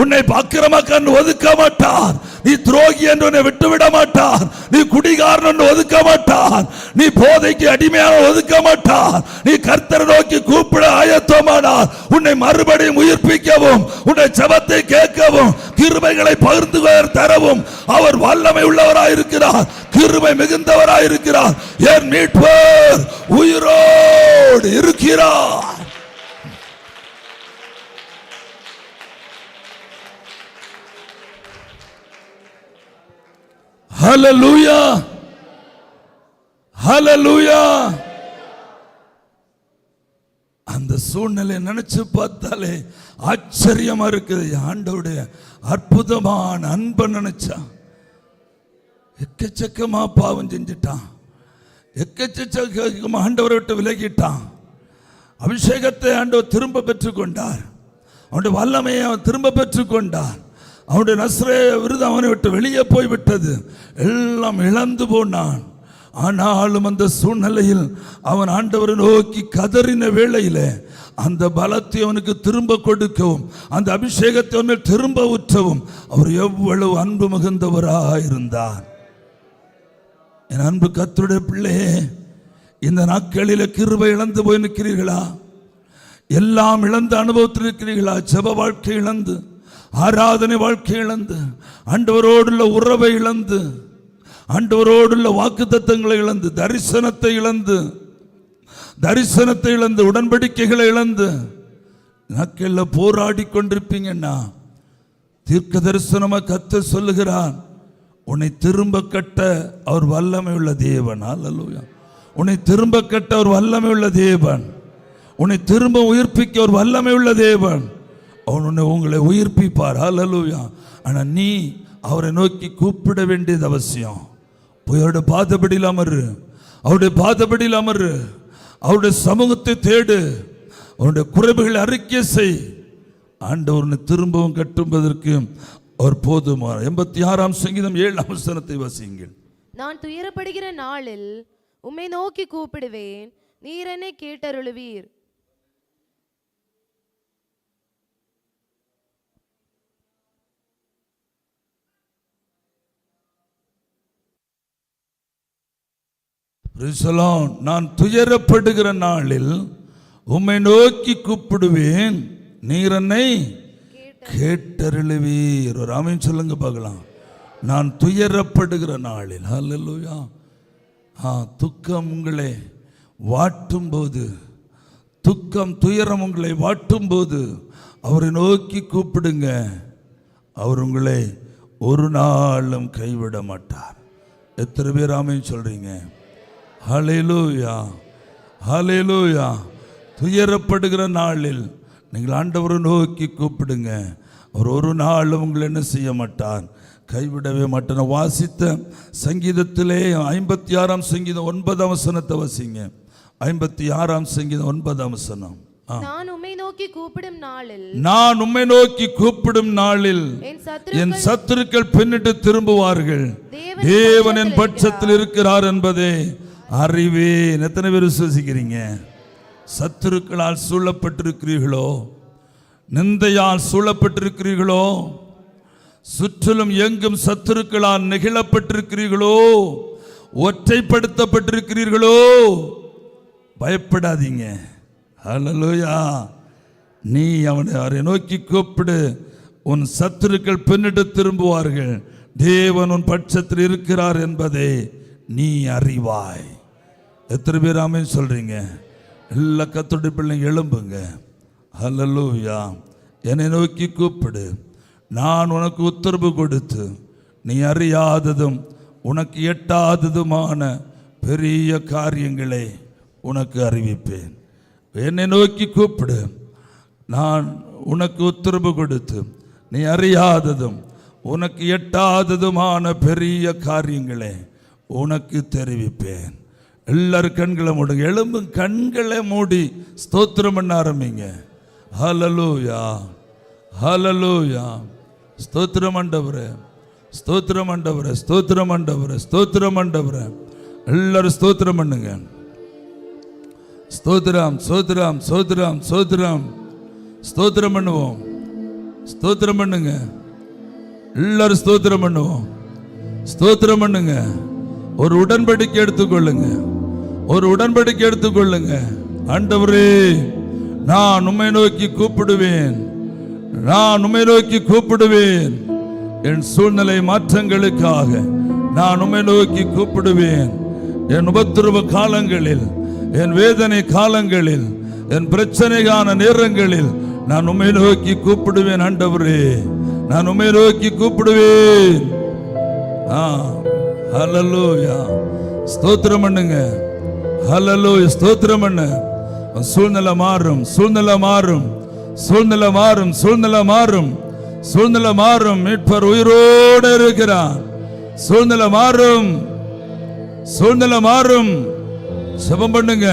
உன்னை அக்கிரமக்காரன் ஒதுக்க மாட்டார், நீ துரோகி என்று உன்னை விட்டுவிட மாட்டார், நீ குடிகாரன் என்று ஒதுக்க மாட்டார், நீ போதைக்கு அடிமையான ஒதுக்க மாட்டார். நீ கர்த்தரை நோக்கி கூப்பிட ஆயத்தமானார் உன்னை மறுபடியும் உயிர்ப்பிக்கவும், உன்னை ஜெபத்தை கேட்கவும், கிருபைகளை பகிர்ந்து தரவும் அவர் வல்லமை உள்ளவராயிருக்கிறார், கிருபை மிகுந்தவராயிருக்கிறார். என் மீட்பர் உயிரோடு இருக்கிறார். ஹல்லேலூயா, ஹல்லேலூயா. அந்த சூழ்நிலை நினைச்சு பார்த்தாலே ஆச்சரியமா இருக்குது. ஆண்டவருடைய அற்புதமான அன்பை நினைச்சா எக்கச்சக்கமா பாவம் செஞ்சிட்டான், எக்கச்சக்கமா ஆண்டவரை விட்டு விலகிட்டான். அபிஷேகத்தை ஆண்டவர் திரும்ப பெற்றுக்கொண்டார், அவனுடைய வல்லமையை அவன் திரும்ப பெற்றுக்கொண்டார். அவனுடைய நஸ்ரேய விருது அவனை விட்டு வெளியே போய்விட்டது, எல்லாம் இழந்து போனான். ஆனாலும் அந்த சூழ்நிலையில் அவன் ஆண்டவரை நோக்கி கதறின வேளையில அந்த பலத்தை அவனுக்கு திரும்ப கொடுக்கவும், அந்த அபிஷேகத்தை அவனை திரும்ப ஊற்றவும் அவர் எவ்வளவு அன்பு மிகுந்தவராயிருந்தார். என் அன்பு கர்த்தருடைய பிள்ளையே, இந்த நாட்களில் கிருபை இழந்து போய் நிற்கிறீர்களா? எல்லாம் இழந்த அனுபவத்தில் இருக்கிறீர்களா? ஜெப வாழ்க்கை இழந்து, ஆராதனை வாழ்க்கை இழந்து, ஆண்டவரோடுள்ள உறவை இழந்து, ஆண்டவரோடுள்ள வாக்குத்தத்தங்களை இழந்து, தரிசனத்தை இழந்து, உடன்படிக்கைகளை இழந்து நாட்களில் போராடி கொண்டிருப்பீங்கன்னா தீர்க்க தரிசனமா கர்த்தர் சொல்லுகிறான், உன்னை திரும்ப கட்ட அவர் வல்லமை உள்ள தேவன். அல்லேலூயா. உன்னை திரும்ப கட்ட அவர் வல்லமை உள்ள தேவன், உன்னை திரும்ப உயிர்ப்பிக்க ஒரு வல்லமை உள்ள தேவன். அவன் உங்களை உயிர்ப்பிப்பார். ஹல்லேலூயா. ஆனா நீ அவரை நோக்கி கூப்பிட வேண்டியது அவசியம். போய் அவருடைய பாதபடியில் அமரு, அவருடைய பாதபடியில் அமரு, அவருடைய சமூகத்தை தேடு, அவருடைய குறைவுகளை அறிக்கை செய். ஆண்டவரை திரும்பவும் கட்டும்பதற்கு அவர் போதுமான. 86ஆம் சங்கீதம் 7ஆம் வசனத்தை வாசியுங்கள். நான் துயரப்படுகிற நாளில் உம்மை நோக்கி கூப்பிடுவேன், நீர் என்னை கேட்டருளுவீர். நான் துயரப்படுகிற நாளில் உம்மை நோக்கி கூப்பிடுவேன், நீர் என்னை கேட்டருளுவீர். ஒரு ஆமென் சொல்லுங்க பார்க்கலாம். நான் துயரப்படுகிற நாளில். ஹல்லேலூயா. துக்கம் உங்களை வாட்டும் போது, துக்கம் துயரம் உங்களை வாட்டும் போது அவரை நோக்கி கூப்பிடுங்க. அவர் உங்களை ஒரு நாளும் கைவிட மாட்டார். எத்தனை பேர் ஆமென் சொல்றீங்க? ஹல்லேலூயா, ஹல்லேலூயா. துயரப்படுகிற நாளில் நீங்கள் ஆண்டவரை நோக்கி கூப்பிடுங்க. அவர் ஒரு நாளும் உங்களை என்ன செய்ய மாட்டார், கைவிடவே மாட்டார். வாசித்த சங்கீதத்திலே 56ஆம் சங்கீதம் 9ஆம் வசனத்தை வாசிங்க. 56ஆம் சங்கீதம் 9ஆம் வசனம். நான் உம்மை நோக்கி கூப்பிடும் நாளில், நான் உம்மை நோக்கி கூப்பிடும் நாளில் என் சத்துருக்கள் பின்னிட்டு திரும்புவார்கள். தேவன் என் பட்சத்தில் இருக்கிறார் என்பதை அறிவேன். எத்தனை பேர் விசுவாசிக்கிறீங்க? சத்துருக்களால் சூழப்பட்டிருக்கிறீர்களோ, நிந்தையால் சூழப்பட்டிருக்கிறீர்களோ, சுற்றிலும் எங்கும் சத்துருக்களால் நெகிழப்பட்டிருக்கிறீர்களோ, ஒற்றைப்படுத்தப்பட்டிருக்கிறீர்களோ, பயப்படாதீங்க. ஹல்லேலூயா. நீ அவரை நோக்கி கூப்பிடு, உன் சத்துருக்கள் பின்னிட்டு திரும்புவார்கள். தேவன் உன் பட்சத்தில் இருக்கிறார் என்பதை நீ அறிவாய். எத்தனை பேர் ஆமென் சொல்றீங்க? எல்லா கர்த்தருடைய பிள்ளைங்க எழும்புங்க. ஹல்லேலூயா. என்னை நோக்கி கூப்பிடு, நான் உனக்கு உத்தரவு கொடுத்து நீ அறியாததும் உனக்கு எட்டாததுமான பெரிய காரியங்களை உனக்கு அறிவிப்பேன். என்னை நோக்கி கூப்பிடு, நான் உனக்கு உத்தரவு கொடுத்து நீ அறியாததும் உனக்கு எட்டாததுமான பெரிய காரியங்களை உனக்கு தெரிவிப்பேன். எல்லாரும் கண்களை மூடுங்க. எழும்பும் கண்களை மூடி ஸ்தோத்திரம் பண்ண ஆரம்பிங்க. ஹல்லேலூயா, ஹல்லேலூயா. ஸ்தோத்திரம் ஆண்டவரே, ஸ்தோத்திரம் ஆண்டவரே, ஸ்தோத்திரம் ஆண்டவரே, ஸ்தோத்திரம் ஆண்டவரே. எல்லாரும் ஸ்தோத்திரம் பண்ணுங்க. ஸ்தோத்திரம், ஸ்தோத்திரம், ஸ்தோத்திரம், ஸ்தோத்திரம். ஸ்தோத்திரம் பண்ணுவோம், ஸ்தோத்திரம் பண்ணுங்க. எல்லாரும் ஸ்தோத்திரம் பண்ணுவோம், ஸ்தோத்திரம் பண்ணுங்க. ஒரு உடன்படிக்கை எடுத்துக்கொள்ளுங்க, ஒரு உடன்படிக்கை எடுத்துக்கொள்ளுங்க. ஆண்டவரே, நான் உம்மை நோக்கி கூப்பிடுவேன், நான் உம்மை நோக்கி கூப்பிடுவேன். என் சூழ்நிலை மாற்றங்களுக்காக நான் உம்மை நோக்கி கூப்பிடுவேன். என் உபத்திரவ காலங்களில், என் வேதனை காலங்களில், என் பிரச்சனைக்கான நேரங்களில் நான் உம்மை நோக்கி கூப்பிடுவேன். ஆண்டவரே, நான் உம்மை நோக்கி கூப்பிடுவேன். ஹல்லேலூயா. ஸ்தோத்திரம் பண்ணுங்க. ஹல்லேலூயா. ஸ்தோத்திரம் பண்ணு. சூழ்நிலை மாறும், சூழ்நிலை மாறும், சூழ்நிலை மாறும், சூழ்நிலை மாறும், சூழ்நிலை மாறும். மீட்பர் உயிரோடு இருக்கிறார். சூழ்நிலை மாறும், சூழ்நிலை மாறும். ஜெபம் பண்ணுங்க,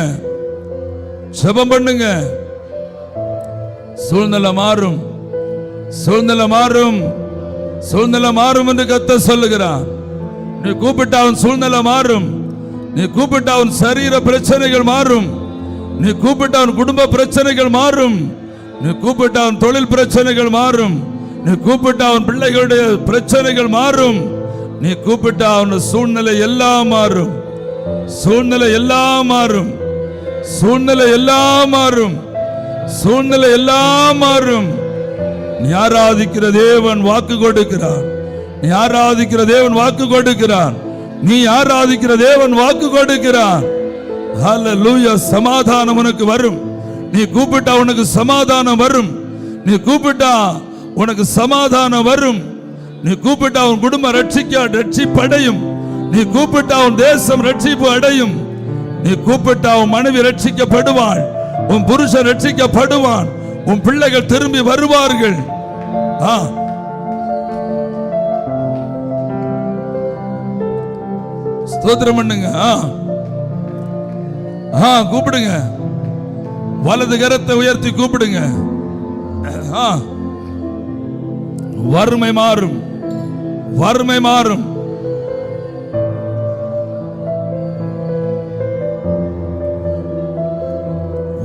ஜெபம் பண்ணுங்க. சூழ்நிலை மாறும், சூழ்நிலை மாறும், சூழ்நிலை மாறும் என்று கர்த்தர் சொல்லுகிறார். நீ கூப்பிட்ட அவன் சூழ்நிலை மாறும். நீ கூப்பிட்ட அவன் சரீர பிரச்சனைகள் மாறும். நீ கூப்பிட்ட அவன் குடும்ப பிரச்சனைகள் மாறும். நீ கூப்பிட்ட அவன் தொழில் பிரச்சனைகள் மாறும். நீ கூப்பிட்ட அவன் பிள்ளைகளுடைய பிரச்சனைகள் மாறும். நீ கூப்பிட்ட அவன் சூழ்நிலை எல்லாம் மாறும். சூழ்நிலை எல்லாம் மாறும். சூழ்நிலை எல்லாம் மாறும். சூழ்நிலை எல்லாம் மாறும். நீ ஆராதிக்கிற தேவன் வாக்கு கொடுக்கிறார். நீ ஆராதிக்கிற தேவன் வாக்கு கொடுக்கிறார். நீ ஆராதிக்கிற தேவன் வாக்கு கொடுக்கிறார். ஹல்லேலூயா. சமாதானம் உனக்கு வரும். நீ கூப்பிட்டா உனக்கு சமாதானம் வரும். நீ கூப்பிட்டா உனக்கு சமாதானம் வரும். நீ கூப்பிட்டா உன் குடும்பம் ரட்சிப்பு அடையும். நீ கூப்பிட்டா உன் தேசம் ரட்சிப்பு அடையும். நீ கூப்பிட்டா உன் மனைவி ரட்சிக்கப்படுவாள். உன் புருஷன் ரட்சிக்கப்படுவான். உன் பிள்ளைகள் திரும்பி வருவார்கள். ஸ்தோத்திரம் பண்ணுங்க. கூப்பிடுங்க, வலது கரத்தை உயர்த்தி கூப்பிடுங்க. வறுமை மாறும், வறுமை மாறும்.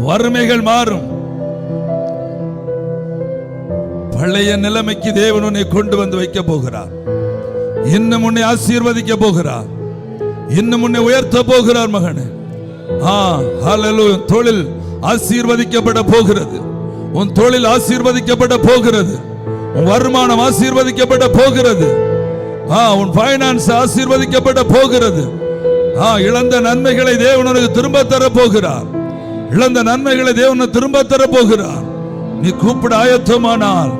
வறுமைகள் மாறும். பழைய நிலைமைக்கு தேவன் உன்னை கொண்டு வந்து வைக்க போகிறார். இன்னும் உன்னை ஆசீர்வதிக்க போகிறார். இன்னும் உன்னை உயர்த்த போகிறார் மகனே. ஹல்லேலூயா. தொழில் ஆசீர்வதிக்கப்பட போகிறது. உன் தொழில் ஆசீர்வதிக்கப்பட போகிறது. உன் வருமானம் ஆசீர்வதிக்கப்பட போகிறது. உன் பைனான்ஸ் ஆசீர்வதிக்கப்பட போகிறது. இழந்த நன்மைகளை தேவன் உனக்கு திரும்ப தர போகிறார். இழந்த நன்மைகளை தேவன் திரும்ப தர போகிறார். நீ கூப்பிட ஆயத்தமானால்,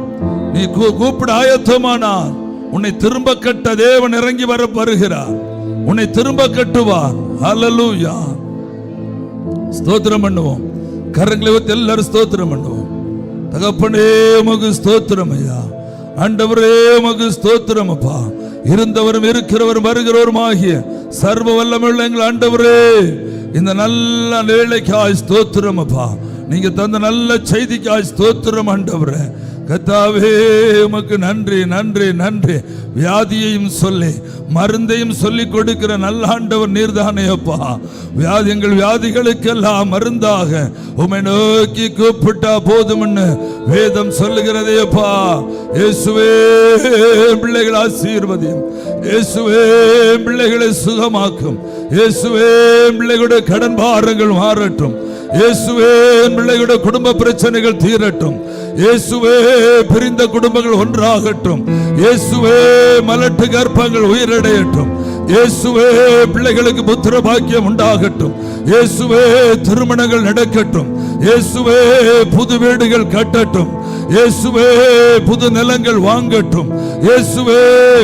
நீ கூப்பிட ஆயத்தமானால் உன்னை திரும்ப கட்ட தேவன் இறங்கி வருகிறார். உன்னை திரும்ப கட்டுவார். ஹல்லேலூயா. ஸ்தோத்திரம் பண்ணுவோம். கரங்களை வைத்து எல்லாரும் ஸ்தோத்திரம் பண்ணுவோம். தகப்பனே உமக்கு ஸ்தோத்திரம் ஐயா. ஆண்டவரே உமக்கு ஸ்தோத்திரம் அப்பா. இருந்தவரும் இருக்கிறவரும் வருகிறவரும் ஆகிய சர்வ வல்லமையுள்ள எங்கள் ஆண்டவரே, இந்த நல்ல வேளைக்காய் ஸ்தோத்திரம் அப்பா. நீங்க தந்த நல்ல செய்திக்காய் ஸ்தோத்திரம் ஆண்டவரே. கர்த்தாவே உமக்கு நன்றி, நன்றி, நன்றி. வியாதியையும் சொல்லி மருந்தையும் சொல்லிக் கொடுக்கிற நல்ல ஆண்டவர் நீர்தானே அப்பா. எங்கள் வியாதிகளுக்கெல்லாம் மருந்தாக உம்மை நோக்கி கூப்பிட்டா போதும்னு வேதம் சொல்லுகிறதே அப்பா. இயேசுவே பிள்ளைகள் ஆசீர்வதியும். இயேசுவே பிள்ளைகளை சுகமாக்கும். இயேசுவே பிள்ளைகளுடைய கடன் பாரங்கள் மாறட்டும். இயேசுவே பிள்ளைகளுடைய குடும்ப பிரச்சனைகள் தீரட்டும். இயேசுவே பிரிந்த குடும்பங்கள் ஒன்றாகட்டும். இயேசுவே மலட்டு கர்ப்பங்கள் உயிரடையட்டும். இயேசுவே பிள்ளைகளுக்கு புத்திர பாக்கியம் உண்டாகட்டும். இயேசுவே திருமணங்கள் நடக்கட்டும். இயேசுவே புது வீடுகள் கட்டட்டும். இயேசுவே புது நிலங்கள் வாங்கட்டும். இயேசுவே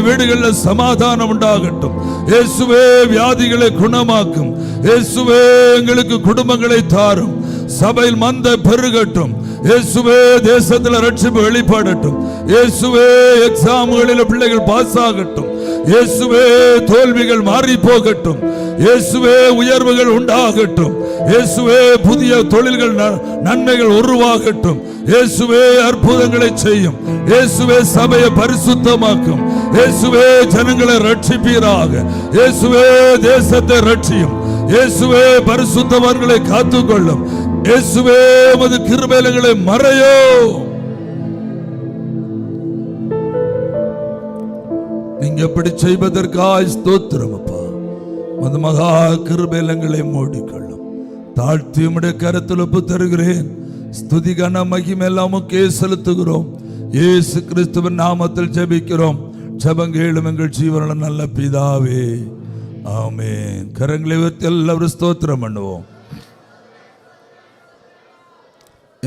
வீடுகளில் சமாதானம் உண்டாகட்டும். இயேசுவே வியாதிகளை குணமாக்கும். இயேசுவே எங்களுக்கு குடும்பங்களை தாரும். சபையில் மந்த பெருகட்டும். இயேசுவே தேசத்தில் ரட்சிப்பு வெளிப்படட்டும். இயேசுவே எக்ஸாம்களில் பிள்ளைகள் பாஸ் ஆகட்டும். இயேசுவே தோல்விகள் மாறி போகட்டும். இயேசுவே உயர்வுகள் உண்டாகட்டும். இயேசுவே புதிய தொழில்கள் நன்மைகள் உருவாகட்டும். இயேசுவே அற்புதங்களை செய்யும். இயேசுவே சபையை பரிசுத்தமாக்கும். இயேசுவே ஜனங்களை ரட்சிப்பீராக. இயேசுவே தேசத்தை ரட்சியும். இயேசுவே பரிசுத்தவான்களை காத்துக்கொள்ளும். இயேசுவே உமது கிருபைகளை மறையோ. நீங்க எப்படி செய்வதற்காய் ஸ்தோத்திரம் அப்பா. உமது மகா கிருபைகளை மூடிக்கொள்ளும். தாழ்த்தி உம்முடைய கரத்தில் ஒப்பு தருகிறேன். ஸ்துதி கன மகிமை எல்லாம் உமக்கே செலுத்துகிறோம். இயேசு கிறிஸ்துவின் நாமத்தில் ஜெபிக்கிறோம். ஜெபங்கேளும் எங்கள் ஜீவனுள்ள நல்ல பிதாவே, ஆமென். கரங்களை உயர்த்தி எல்லாரும் ஸ்தோத்திரம் பண்ணுவோம்.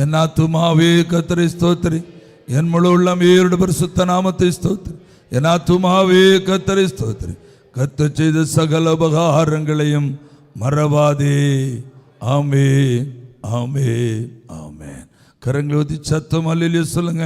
என் ஆத்துமாவே கர்த்தரை ஸ்தோத்திரி, என் முழு உள்ளம் அவருடைய பரிசுத்த நாமத்தை ஸ்தோத்திரி. என் ஆத்துமாவே கர்த்தரை ஸ்தோத்திரி, கர்த்தர் செய்த சகல உபகாரங்களையும் மறவாதே. ஆமென், ஆமென், ஆமென். கரங்களை ஊத்தி சத்தம் அல்லேலூயா சொல்லுங்க.